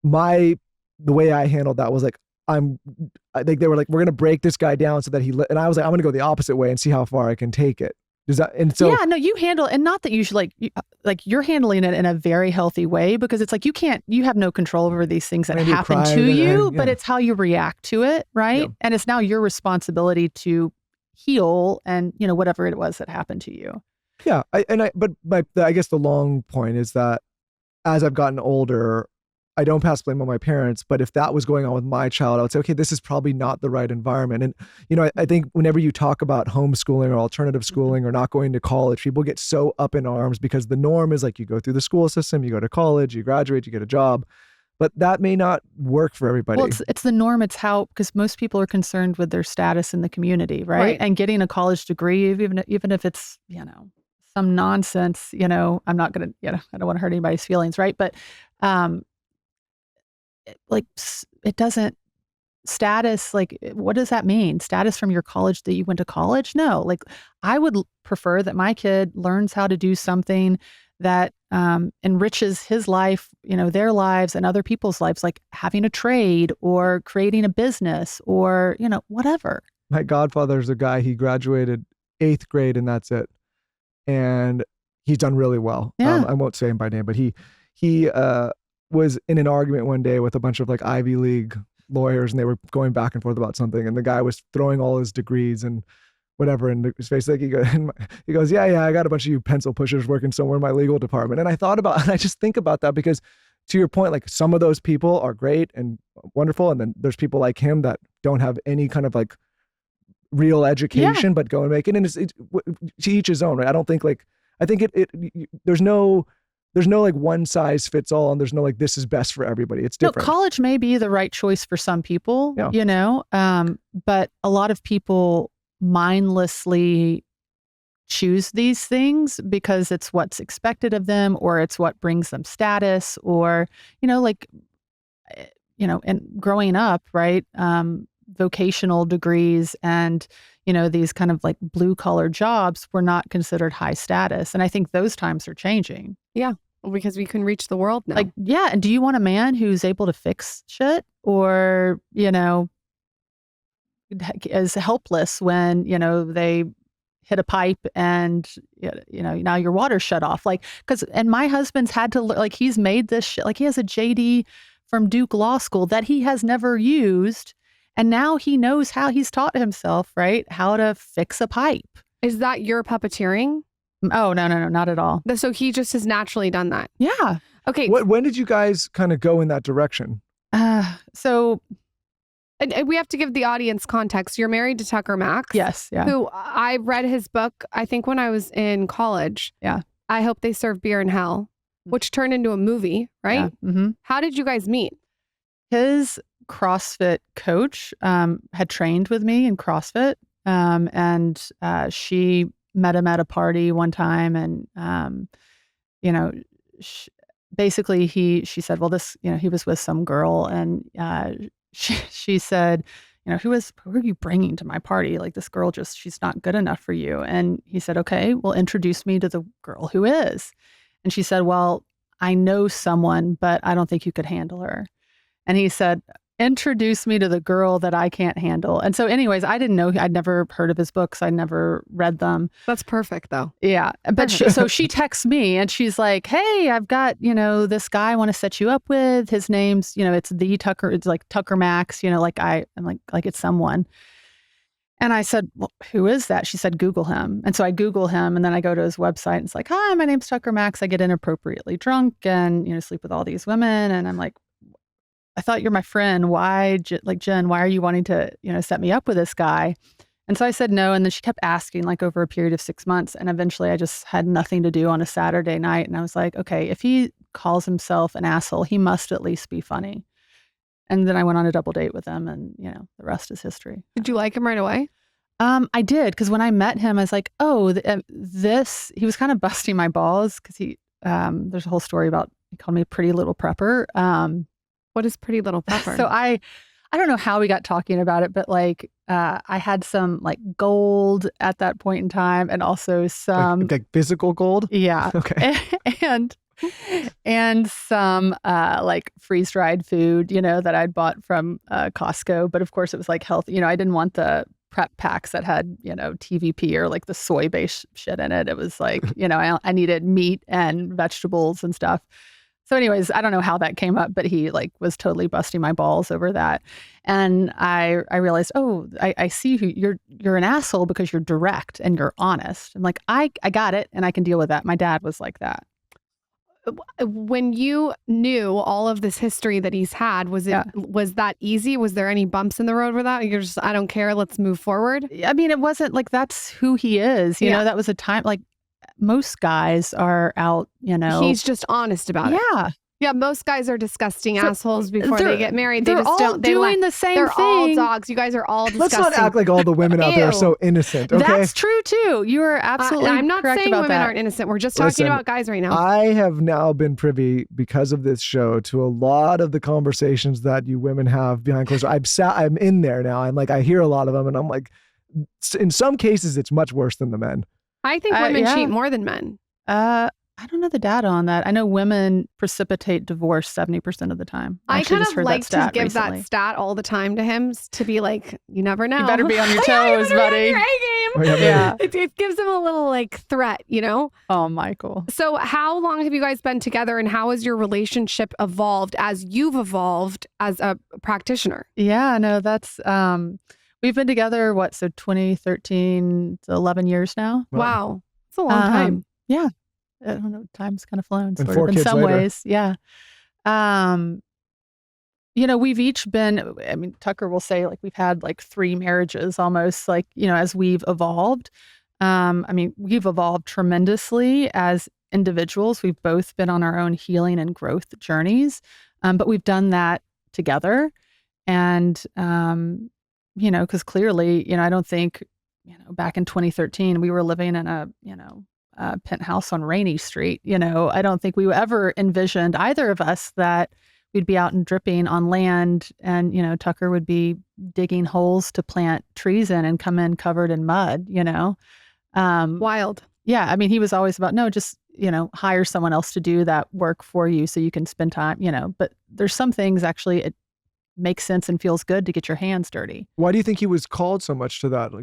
the way I handled that was like, I think they were like, we're going to break this guy down so that and I was like, I'm going to go the opposite way and see how far I can take it. Does that, and so. Yeah, no, you handle, and not that you should you're handling it in a very healthy way, because it's like, you have no control over these things that happen to you, but it's how you react to it. Right. Yeah. And it's now your responsibility to heal and, whatever it was that happened to you. Yeah. I guess the long point is that as I've gotten older, I don't pass blame on my parents, but if that was going on with my child, I would say, okay, this is probably not the right environment. And, I think whenever you talk about homeschooling or alternative schooling or not going to college, people get so up in arms because the norm is like, you go through the school system, you go to college, you graduate, you get a job, but that may not work for everybody. Well, it's the norm. It's how, because most people are concerned with their status in the community, right? And getting a college degree, even if it's, some nonsense, I'm not going to, I don't want to hurt anybody's feelings, right? But, it doesn't, status, like, what does that mean? Status from your college that you went to college? No, like, I would prefer that my kid learns how to do something that enriches his life, their lives and other people's lives, like having a trade or creating a business or, whatever. My godfather's a guy, he graduated 8th grade and that's it. And he's done really well. Yeah. I won't say him by name, but he was in an argument one day with a bunch of like Ivy League lawyers and they were going back and forth about something. And the guy was throwing all his degrees and whatever in his face. Like he goes, yeah, I got a bunch of you pencil pushers working somewhere in my legal department. And I just think about that because to your point, like some of those people are great and wonderful. And then there's people like him that don't have any kind of like real education, but go and make it. And it's to each his own, right? I think there's no like one size fits all, and there's no like this is best for everybody. It's different. No, college may be the right choice for some people, but a lot of people mindlessly choose these things because it's what's expected of them, or it's what brings them status, or, and growing up, right? Vocational degrees and, these kind of like blue collar jobs were not considered high status. And I think those times are changing. Yeah. Because we can reach the world now. Like, yeah. And do you want a man who's able to fix shit or, is helpless when, they hit a pipe and, now your water's shut off? Like, and my husband's had to, like, he's made this shit. Like, he has a JD from Duke Law School that he has never used. And now he knows how he's taught himself, right? How to fix a pipe. Is that your puppeteering? Oh, no, not at all. So he just has naturally done that. Yeah. Okay. When did you guys kind of go in that direction? So and we have to give the audience context. You're married to Tucker Max. Yes. Yeah. Who I read his book, I think when I was in college. Yeah. I Hope They Serve Beer in Hell, which turned into a movie, right? Yeah. Mm-hmm. How did you guys meet? His CrossFit coach had trained with me in CrossFit. And she met him at a party one time. And, basically she said, well, this, he was with some girl. And she said, who are you bringing to my party? Like, this girl she's not good enough for you. And he said, okay, well, introduce me to the girl who is. And she said, well, I know someone, but I don't think you could handle her. And he said, introduce me to the girl that I can't handle. And so anyways, I didn't know, I'd never heard of his books. I never read them. That's perfect though. Yeah. But so she texts me and she's like, hey, I've got, this guy I want to set you up with. His name's, it's like Tucker Max, I'm like it's someone. And I said, well, who is that? She said, Google him. And so I Google him and then I go to his website and it's like, hi, my name's Tucker Max. I get inappropriately drunk and, sleep with all these women. And I'm like, I thought you're my friend. Why, Jen, why are you wanting to, set me up with this guy? And so I said no. And then she kept asking like over a period of 6 months. And eventually I just had nothing to do on a Saturday night. And I was like, okay, if he calls himself an asshole, he must at least be funny. And then I went on a double date with him and, the rest is history. Did you like him right away? I did. Because when I met him, I was like, oh, he was kind of busting my balls because there's a whole story about, he called me a pretty little prepper. What is Pretty Little Pepper? So I don't know how we got talking about it, but like I had some like gold at that point in time, and also some like physical gold. Yeah. Okay. and some like freeze dried food, that I'd bought from Costco. But of course, it was like health. I didn't want the prep packs that had TVP or like the soy based shit in it. It was like I needed meat and vegetables and stuff. So anyways, I don't know how that came up, but he like was totally busting my balls over that. And I realized, oh, I see who you're an asshole because you're direct and you're honest. I'm like, I got it and I can deal with that. My dad was like that. When you knew all of this history that he's had, was that easy? Was there any bumps in the road with that? You're just, I don't care, let's move forward? I mean, it wasn't like that's who he is. You know, that was a time like most guys are out, He's just honest about it. Yeah. Yeah, most guys are disgusting assholes before they get married. They're all doing the same thing. They're all dogs. You guys are all disgusting. Let's not act like all the women out there are so innocent, okay? That's true, too. You are absolutely I'm not correct saying about women that. aren't innocent. We're just talking about guys right now. I have now been privy, because of this show, to a lot of the conversations that you women have behind closed doors. I'm in there now. I'm like, I hear a lot of them, and I'm like, in some cases, it's much worse than the men. I think women cheat more than men. I don't know the data on that. I know women precipitate divorce 70% of the time. I kind of like to give that stat all the time to him to be like, you never know. You better be on your toes, buddy. Yeah. It gives him a little like threat, Oh, Michael. So how long have you guys been together and how has your relationship evolved as you've evolved as a practitioner? Yeah, no, that's, We've been together, so 2013 to 11 years now. Wow. It's a long time. Yeah. I don't know. Time's kind of flown And sort 4 of in kids some later. ways. Yeah. We've each been, Tucker will say like we've had like 3 marriages almost, like, as we've evolved. We've evolved tremendously as individuals. We've both been on our own healing and growth journeys, but we've done that together. And, because clearly, I don't think, back in 2013, we were living in a penthouse on Rainy Street. I don't think we ever envisioned, either of us, that we'd be out and dripping on land and, Tucker would be digging holes to plant trees in and come in covered in mud, Wild. Yeah. He was always about, no, just, hire someone else to do that work for you so you can spend time, but there's some things actually it makes sense and feels good to get your hands dirty. Why do you think he was called so much to that?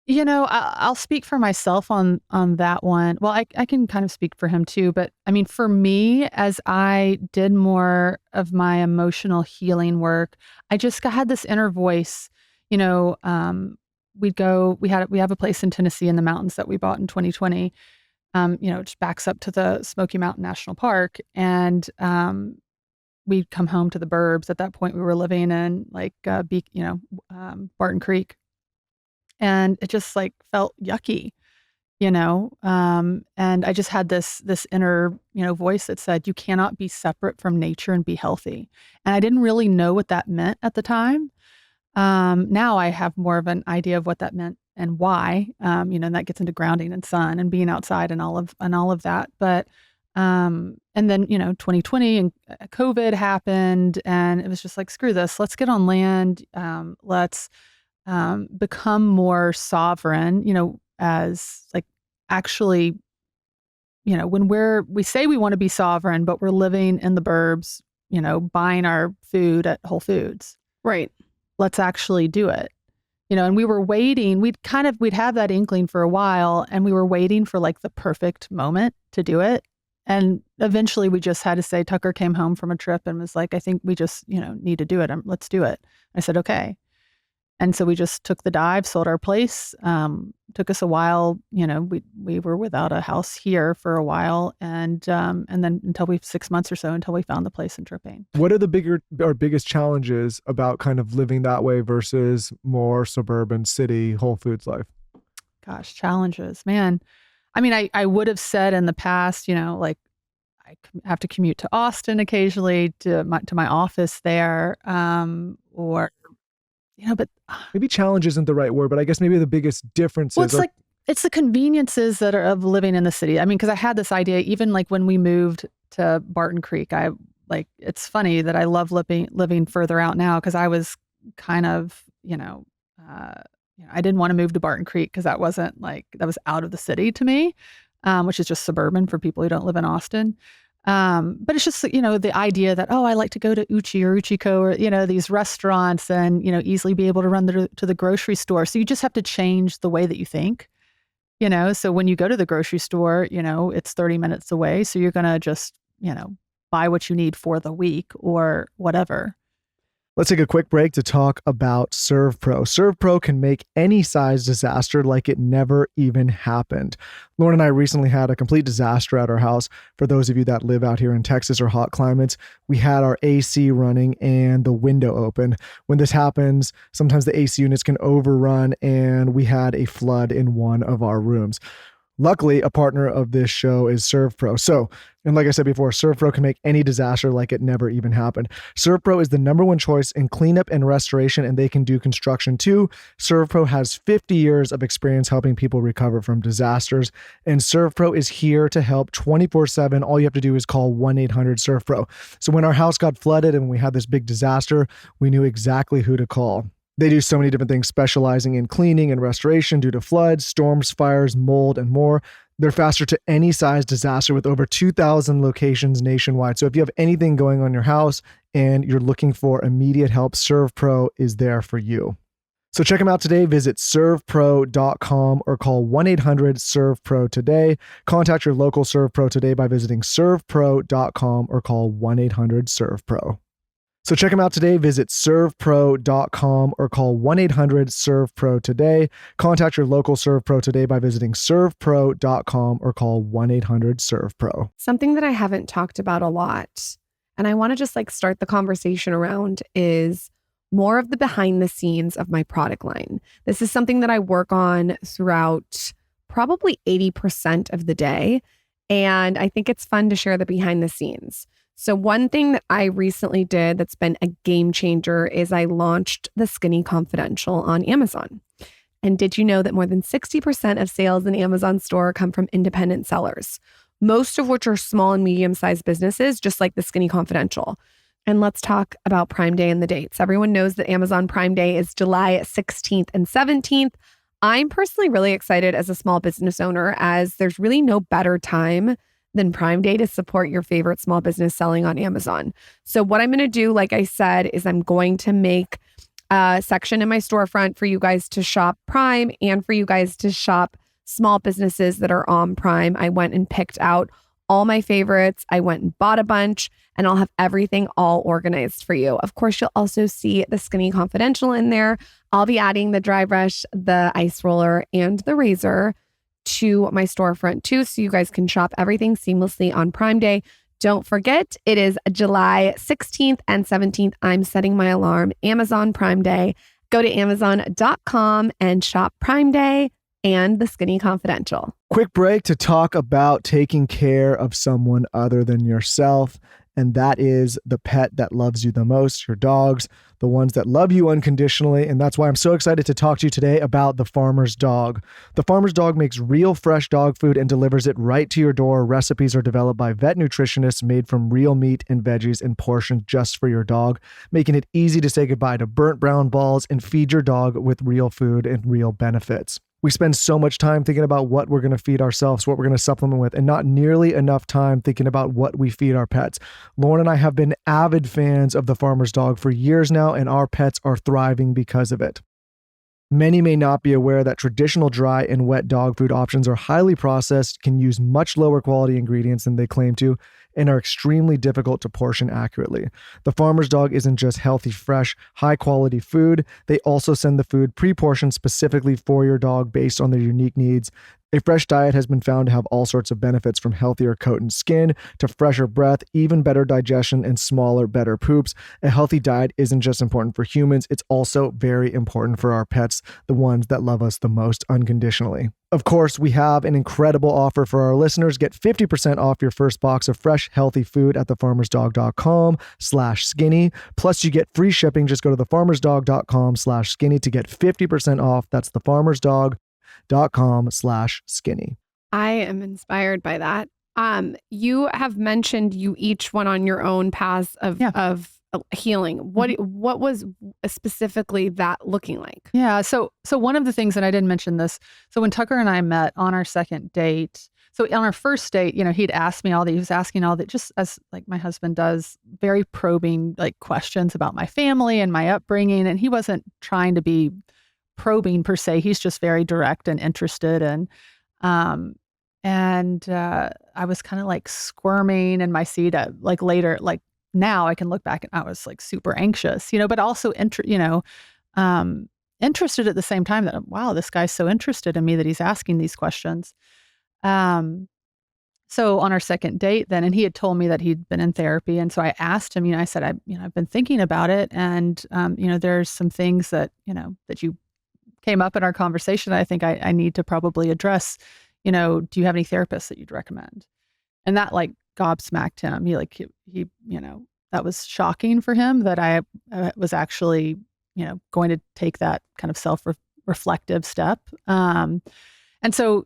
I'll speak for myself on that one. Well, I can kind of speak for him too, but for me, as I did more of my emotional healing work, I just had this inner voice. We have a place in Tennessee in the mountains that we bought in 2020. It just backs up to the Smoky Mountain National Park, and we'd come home to the burbs. At that point, we were living in Barton Creek. And it just like felt yucky, and I just had this inner, voice that said, you cannot be separate from nature and be healthy. And I didn't really know what that meant at the time. Now I have more of an idea of what that meant and why, and that gets into grounding and sun and being outside and all of that. But, and then, 2020 and COVID happened, and it was just like, screw this, let's get on land. Let's become more sovereign, as like actually, when we say we want to be sovereign, but we're living in the burbs, buying our food at Whole Foods. Right. Let's actually do it. And we were waiting, we'd have that inkling for a while, and we were waiting for like the perfect moment to do it. And eventually we just had to say, Tucker came home from a trip and was like, I think we just, need to do it. Let's do it. I said, okay. And so we just took the dive, sold our place. Took us a while, we were without a house here for a while, and then until 6 months or so until we found the place in Dripping. What are the biggest challenges about kind of living that way versus more suburban city Whole Foods life? Gosh, challenges, man. I would have said in the past, like I have to commute to Austin occasionally to my office there, or. But maybe challenge isn't the right word, but I guess maybe the biggest difference is it's the conveniences that are of living in the city. Because I had this idea, even like when we moved to Barton Creek, it's funny that I love living further out now, because I was kind of, I didn't want to move to Barton Creek because that was out of the city to me, which is just suburban for people who don't live in Austin. But it's just, the idea that, I like to go to Uchi or Uchiko or, these restaurants and, easily be able to run to the grocery store. So you just have to change the way that you think, so when you go to the grocery store, it's 30 minutes away. So you're going to just, buy what you need for the week or whatever. Let's take a quick break to talk about ServPro. ServPro can make any size disaster like it never even happened. Lauren and I recently had a complete disaster at our house. For those of you that live out here in Texas or hot climates, we had our AC running and the window open. When this happens, sometimes the AC units can overrun, and we had a flood in one of our rooms. Luckily, a partner of this show is ServPro. And like I said before, ServPro can make any disaster like it never even happened. ServPro is the #1 choice in cleanup and restoration, and they can do construction too. ServPro has 50 years of experience helping people recover from disasters, and ServPro is here to help 24/7. All you have to do is call 1-800-ServPro. So when our house got flooded and we had this big disaster, we knew exactly who to call. They do so many different things, specializing in cleaning and restoration due to floods, storms, fires, mold, and more. They're faster to any size disaster with over 2,000 locations nationwide. So if you have anything going on in your house and you're looking for immediate help, ServPro is there for you. So check them out today. Visit servpro.com or call 1-800-ServPro today. Contact your local ServPro today by visiting servpro.com or call 1-800-ServPro. So check them out today. Visit servepro.com or call 1-800-SERVE-PRO today. Contact your local ServPro today by visiting servepro.com or call 1-800-SERVE-PRO. Something that I haven't talked about a lot, and I want to just like start the conversation around, is more of the behind the scenes of my product line. This is something that I work on throughout probably 80% of the day. And I think it's fun to share the behind the scenes. So one thing that I recently did that's been a game changer is I launched the Skinny Confidential on Amazon. And did you know that more than 60% of sales in Amazon store come from independent sellers, most of which are small and medium-sized businesses, just like the Skinny Confidential. And let's talk about Prime Day and the dates. Everyone knows that Amazon Prime Day is July 16th and 17th. I'm personally really excited as a small business owner, as there's really no better time than Prime Day to support your favorite small business selling on Amazon. So what I'm going to do, like I said, is I'm going to make a section in my storefront for you guys to shop Prime and for you guys to shop small businesses that are on Prime. I went and picked out all my favorites. I went and bought a bunch, and I'll have everything all organized for you. Of course, you'll also see the Skinny Confidential in there. I'll be adding the dry brush, the ice roller, and the razor to my storefront too, so you guys can shop everything seamlessly on Prime Day. Don't forget, it is July 16th and 17th. I'm setting my alarm, Amazon Prime Day. Go to Amazon.com and shop Prime Day and the Skinny Confidential. Quick break to talk about taking care of someone other than yourself. And that is the pet that loves you the most, your dogs, the ones that love you unconditionally. And that's why I'm so excited to talk to you today about the Farmer's Dog. The Farmer's Dog makes real fresh dog food and delivers it right to your door. Recipes are developed by vet nutritionists made from real meat and veggies and portioned just for your dog, making it easy to say goodbye to burnt brown balls and feed your dog with real food and real benefits. We spend so much time thinking about what we're going to feed ourselves, what we're going to supplement with, and not nearly enough time thinking about what we feed our pets. Lauren and I have been avid fans of the Farmer's Dog for years now, and our pets are thriving because of it. Many may not be aware that traditional dry and wet dog food options are highly processed, can use much lower quality ingredients than they claim to, and are extremely difficult to portion accurately. The Farmer's Dog isn't just healthy, fresh, high-quality food. They also send the food pre-portioned specifically for your dog based on their unique needs. A fresh diet has been found to have all sorts of benefits, from healthier coat and skin to fresher breath, even better digestion, and smaller, better poops. A healthy diet isn't just important for humans, it's also very important for our pets, the ones that love us the most unconditionally. Of course, we have an incredible offer for our listeners. Get 50% off your first box of fresh, healthy food at thefarmersdog.com/skinny. Plus, you get free shipping. Just go to thefarmersdog.com/skinny to get 50% off. That's thefarmersdog.com/skinny. I am inspired by that. You have mentioned you each went on your own paths of healing. What was specifically that looking like? Yeah. So one of the things, and I didn't mention this, so when Tucker and I met on our second date, so on our first date, he'd asked me he was asking all that, just as like my husband does, very probing like questions about my family and my upbringing. And he wasn't trying to be probing per se. He's just very direct and interested. And I was kind of like squirming in my seat like later, like now I can look back and I was like super anxious, but also interested at the same time that, wow, this guy's so interested in me that he's asking these questions. So on our second date then, and he had told me that he'd been in therapy. And so I asked him, I said, I've been thinking about it. And, there's some things that, that you came up in our conversation that I think I need to probably address. Do you have any therapists that you'd recommend? And that like gobsmacked him. He that was shocking for him that I was actually, going to take that kind of self-reflective step. And so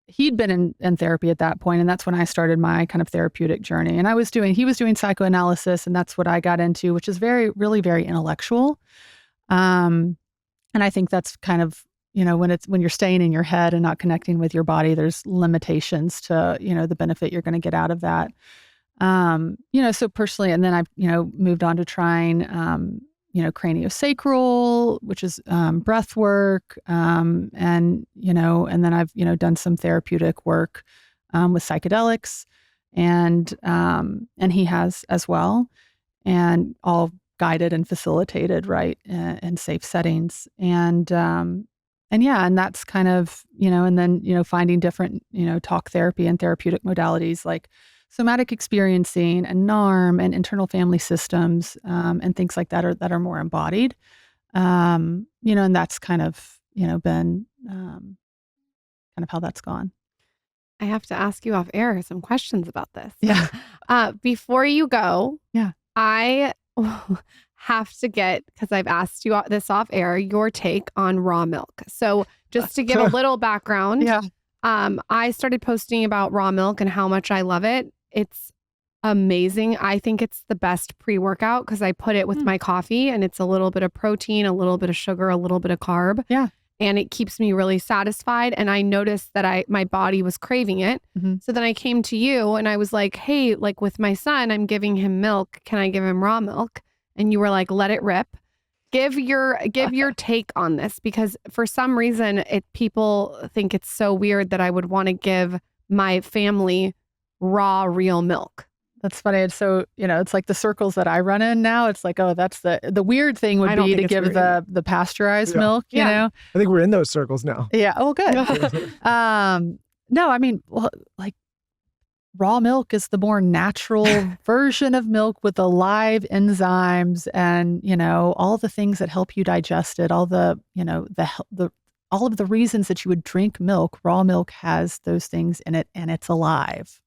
he'd been in therapy at that point, and that's when I started my kind of therapeutic journey. And he was doing psychoanalysis, and that's what I got into, which is really very intellectual. And I think that's kind of, when you're staying in your head and not connecting with your body, there's limitations to, the benefit you're going to get out of that. So personally, and then I've, moved on to trying, craniosacral, which is breath work. And then I've, done some therapeutic work with psychedelics, and he has as well, and all guided and facilitated, right, in safe settings. And that's kind of, and then, finding different, talk therapy and therapeutic modalities like somatic experiencing and NARM and internal family systems, and things like that are more embodied. And that's kind of, been kind of how that's gone. I have to ask you off air some questions about this. Yeah. Before you go, Yeah. I have to get, because I've asked you this off air, your take on raw milk. So just to give a little background, Yeah. I started posting about raw milk and how much I love it. It's amazing. I think it's the best pre-workout because I put it with my coffee, and it's a little bit of protein, a little bit of sugar, a little bit of carb. Yeah. And it keeps me really satisfied. And I noticed that my body was craving it. Mm-hmm. So then I came to you and I was like, hey, like with my son, I'm giving him milk. Can I give him raw milk? And you were like, let it rip. Give your take on this, because for some reason people think it's so weird that I would want to give my family raw, real milk. That's funny. And so, it's like the circles that I run in now. It's like, oh, that's the weird thing would be to give the pasteurized milk, you know? I think we're in those circles now. Yeah. Oh, good. No, I mean, like raw milk is the more natural version of milk with the live enzymes and, all the things that help you digest it, all the, all of the reasons that you would drink milk. Raw milk has those things in it, and it's alive.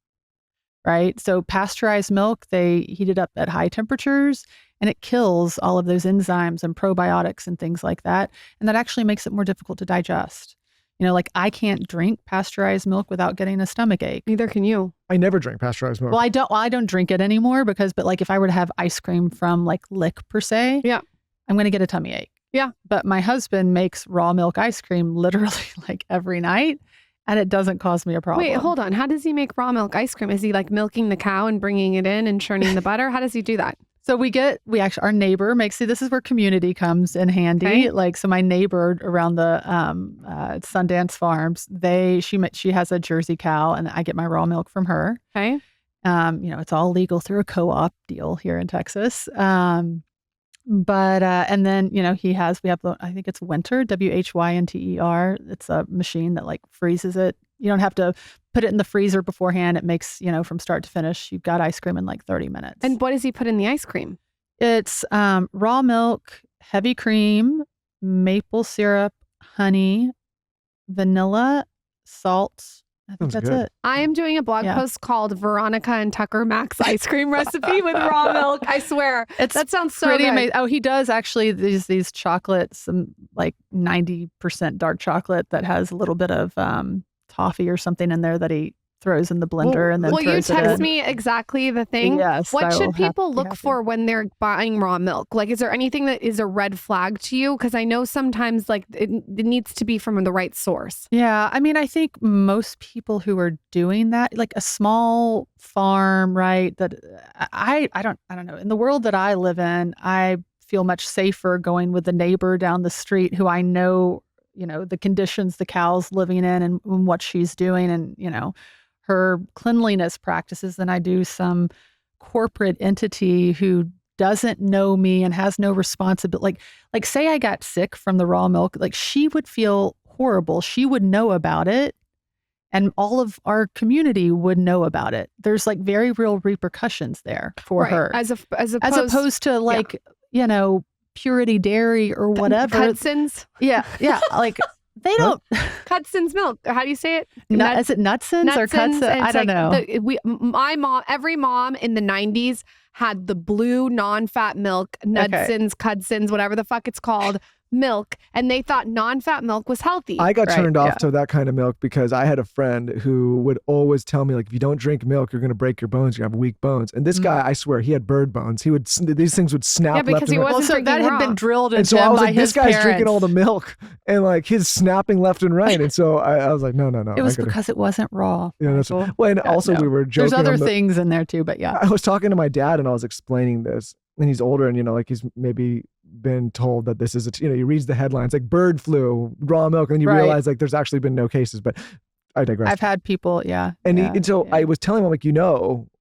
Right. So pasteurized milk, they heat it up at high temperatures and it kills all of those enzymes and probiotics and things like that. And that actually makes it more difficult to digest. Like I can't drink pasteurized milk without getting a stomach ache. Neither can you. I never drink pasteurized milk. Well, I don't drink it anymore but like if I were to have ice cream from like Lick per se, yeah, I'm going to get a tummy ache. Yeah. But my husband makes raw milk ice cream literally like every night. And it doesn't cause me a problem. Wait, hold on. How does he make raw milk ice cream? Is he like milking the cow and bringing it in and churning the butter? How does he do that? So our neighbor makes, this is where community comes in handy. Okay. Like, so my neighbor around the Sundance Farms, she has a Jersey cow and I get my raw milk from her. Okay. It's all legal through a co-op deal here in Texas. But and then we have I think it's Winter, WHYNTER. It's a machine that like freezes it. You don't have to put it in the freezer beforehand. It makes from start to finish. You've got ice cream in like 30 minutes. And what does he put in the ice cream? It's raw milk, heavy cream, maple syrup, honey, vanilla, salt. I think that's it. I am doing a blog post called Veronica and Tucker Max ice cream recipe with raw milk. I swear. That sounds so pretty good. amazing. Oh, he does actually these chocolates, some like 90% dark chocolate that has a little bit of toffee or something in there that he throws in the blender and then will you throws it in. text me exactly the thing? Yes. What should people look for when they're buying raw milk? Like, is there anything that is a red flag to you? Because I know sometimes like it needs to be from the right source. Yeah. I mean, I think most people who are doing that, like a small farm, right? That I don't know. In the world that I live in, I feel much safer going with the neighbor down the street who I know, the conditions the cow's living in and what she's doing and, her cleanliness practices than I do some corporate entity who doesn't know me and has no responsibility. Like say I got sick from the raw milk, like she would feel horrible. She would know about it and all of our community would know about it. There's like very real repercussions there for her. As opposed to like, Purity Dairy or whatever. Cutsons? Yeah. Like they don't. Cutson's milk. How do you say it? Is it Nutsons or Cutsons? I don't know. Every mom in the 90s had the blue non-fat milk, Nutsons, Cudsons, whatever the fuck it's called, milk, and they thought non-fat milk was healthy. I got turned off to that kind of milk because I had a friend who would always tell me, like, if you don't drink milk, you're going to break your bones. You have weak bones. And this guy, I swear, he had bird bones. These things would snap. Yeah, because he wasn't drinking that had raw. been drilled into and so him I was by like, his this guy's parents. drinking all the milk, and like he's snapping left and right. And so I was like, no. It was because it wasn't raw. Yeah, that's well, and also we were joking. There's other things in there too, but yeah. I was talking to my dad and I was explaining this, and he's older, and like he's maybe been told that this is he reads the headlines like bird flu, raw milk, and then you realize like there's actually been no cases. But I digress. I've had people, and so I was telling him, I'm like,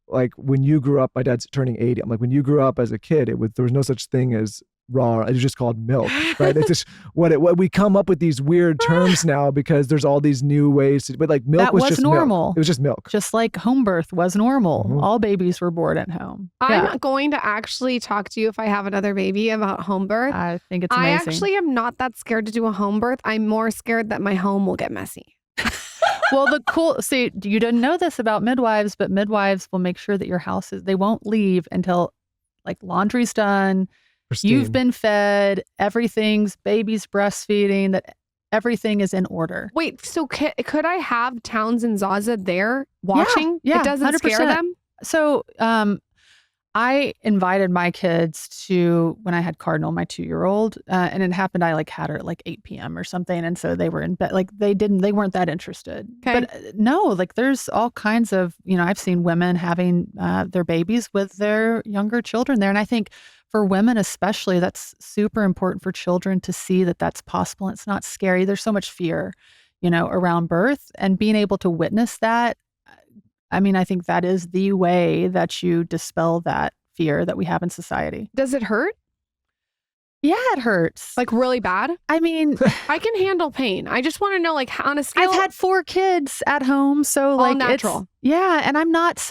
like when you grew up, my dad's turning 80. I'm like, when you grew up as a kid, there was no such thing as raw. It was just called milk, right? It's just what we come up with these weird terms now because there's all these new ways but like milk was just normal. Milk. It was just milk. Just like home birth was normal. Mhm. All babies were born at home. I'm going to actually talk to you if I have another baby about home birth. I think it's amazing. I actually am not that scared to do a home birth. I'm more scared that my home will get messy. Well, see, you didn't know this about midwives, but midwives will make sure that your house they won't leave until like laundry's done. Pristine. You've been fed, baby's breastfeeding, that everything is in order. Wait, so could I have Towns and Zaza there watching? Yeah, it doesn't 100%. scare them? So I invited my kids to, when I had Cardinal, my 2-year-old, and it happened I like had her at like 8 p.m. or something. And so they were in bed, like they weren't that interested. Okay. But no, like there's all kinds of, I've seen women having their babies with their younger children there. And I think for women especially, that's super important for children to see that that's possible. It's not scary. There's so much fear, around birth, and being able to witness that. I mean, I think that is the way that you dispel that fear that we have in society. Does it hurt? Yeah, it hurts. Like really bad? I mean, I can handle pain. I just want to know, like, on a scale. I've had 4 kids at home, so all like natural. And I'm not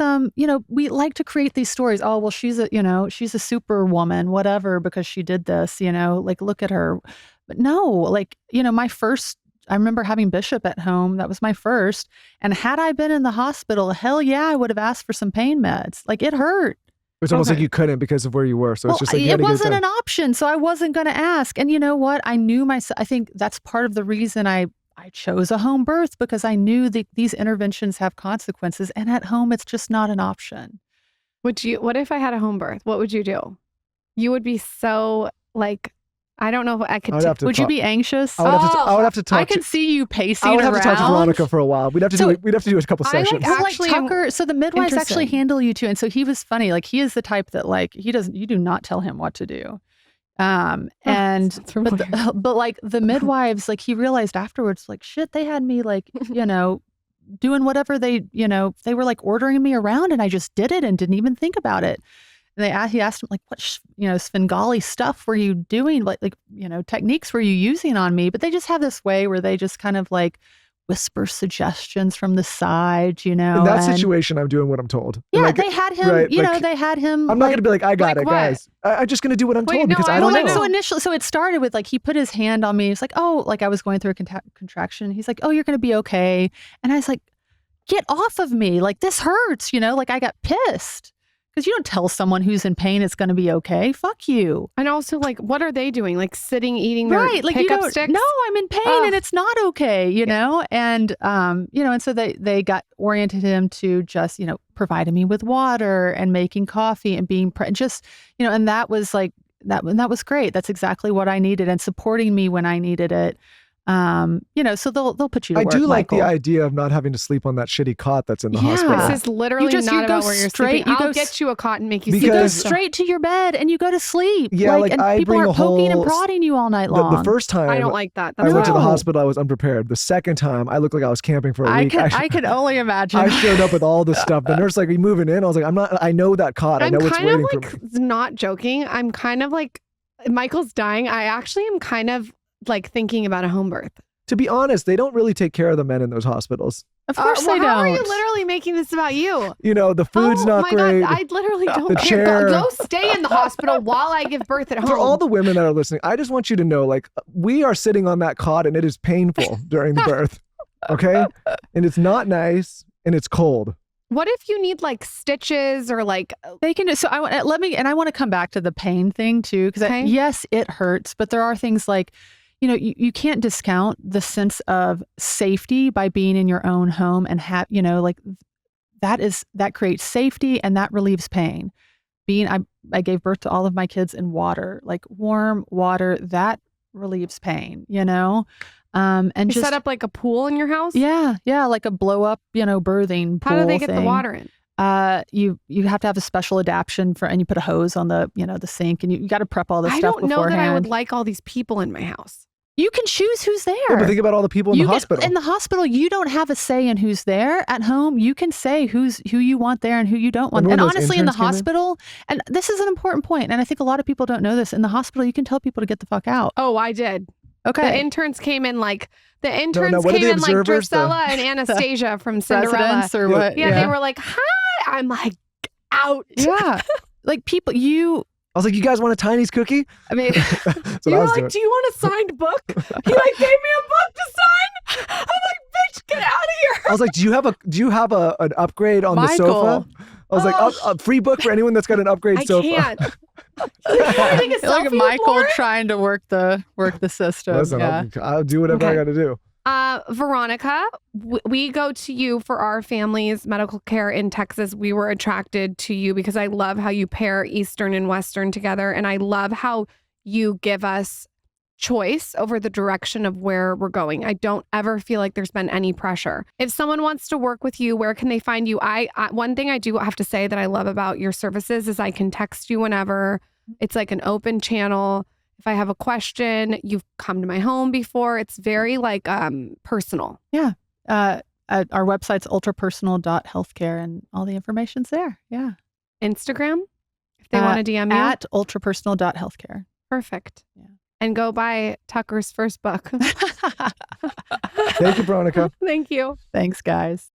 we like to create these stories. Oh, well, she's a superwoman, whatever, because she did this, like look at her. But no, like, I remember having Bishop at home. That was my first. And had I been in the hospital, hell yeah, I would have asked for some pain meds. Like it hurt. It's almost like you couldn't because of where you were. So it's just like it wasn't an option. So I wasn't going to ask. And you know what? I knew myself. I think that's part of the reason I chose a home birth, because I knew that these interventions have consequences. And at home, it's just not an option. What if I had a home birth? What would you do? You would be so like, I don't know if I could. Would you be anxious? I would have to talk. I could see you pacing around. I would have to talk to Veronica for a while. We'd have to do a couple sessions. Tucker. So the midwives actually handle you too, and so he was funny. Like he is the type that like you do not tell him what to do. But like the midwives, like he realized afterwards, like shit, they had me like doing whatever they were like ordering me around, and I just did it and didn't even think about it. And he asked him, like, what, Svengali stuff were you doing? Like, techniques were you using on me? But they just have this way where they just kind of like whisper suggestions from the side, In that situation, I'm doing what I'm told. Yeah, like, they had him, right, they had him. I'm not going to be like, I got it, what? guys. I'm just going to do what I'm told because I don't know. So initially, it started with like, he put his hand on me. It's like, oh, like I was going through a contraction. He's like, oh, you're going to be okay. And I was like, get off of me. Like, this hurts, like I got pissed. Because you don't tell someone who's in pain it's going to be okay. Fuck you. And also, like, what are they doing? Like sitting, eating their pickup sticks? No, I'm in pain and it's not okay, And, and so they got oriented him to just, providing me with water and making coffee and being and that was like, that was great. That's exactly what I needed, and supporting me when I needed it. So they'll put you to work. I do like Michael. the idea of not having to sleep on that shitty cot that's in the hospital. This is literally not about where you're sleeping. I'll get you a cot and make you sleep. You go straight to your bed and you go to sleep. Yeah, and people aren't poking and prodding you all night long. The first time I don't like that. I went to the hospital, I was unprepared. The second time, I looked like I was camping for a week. I could only imagine. I showed up with all this stuff. The nurse like, are you moving in? I was like, I'm not. I know that cot. I know what's waiting for me. I'm kind of like not joking. I'm kind of like, Michael's dying. I actually am kind of like thinking about a home birth. To be honest, they don't really take care of the men in those hospitals. Of course they don't. How are you literally making this about you? The food's not great. God, I literally don't the care. Chair. Go stay in the hospital while I give birth at home. For all the women that are listening, I just want you to know, like, we are sitting on that cot and it is painful during the birth. Okay? And it's not nice and it's cold. What if you need like stitches or like they can do? So I want to come back to the pain thing too, because yes, it hurts, but there are things like, you can't discount the sense of safety by being in your own home and have, that creates safety and that relieves pain. I gave birth to all of my kids in water, like warm water, that relieves pain, and you just set up like a pool in your house. Yeah. Like a blow up, birthing pool. How do they get thing. the water in? You have to have a special adaptation and you put a hose on the, the sink, and you got to prep all this stuff beforehand. I don't know that I would like all these people in my house. You can choose who's there. Yeah, but think about all the people in the hospital. In the hospital, you don't have a say in who's there. At home, you can say who you want there and who you don't want. And honestly, in the hospital, and this is an important point, and I think a lot of people don't know this, in the hospital, you can tell people to get the fuck out. Oh, I did. Okay. The interns came in like Drusilla and Anastasia from Cinderella. Or what? Yeah, they were like, hi. I'm like, out. Yeah. Like people, I was like, you guys want a Tiny's cookie? I mean, you were like, do you want a signed book? He like gave me a book to sign. I'm like, bitch, get out of here. I was like, do you have an upgrade on the sofa? I was like, a free book for anyone that's got an upgrade sofa. I can't. I think it's like Michael trying to work the system. Listen, I'll do whatever I got to do. Veronica, we go to you for our family's medical care in Texas. We were attracted to you because I love how you pair Eastern and Western together. And I love how you give us choice over the direction of where we're going. I don't ever feel like there's been any pressure. If someone wants to work with you, where can they find you? One thing I do have to say that I love about your services is I can text you whenever. It's like an open channel. If I have a question, you've come to my home before. It's very like personal. Yeah. Our website's UltraPersonal.Healthcare and all the information's there. Yeah. Instagram, if they want to DM you. At UltraPersonal.Healthcare. Perfect. Yeah. And go buy Tucker's first book. Thank you, Veronica. Thank you. Thanks, guys.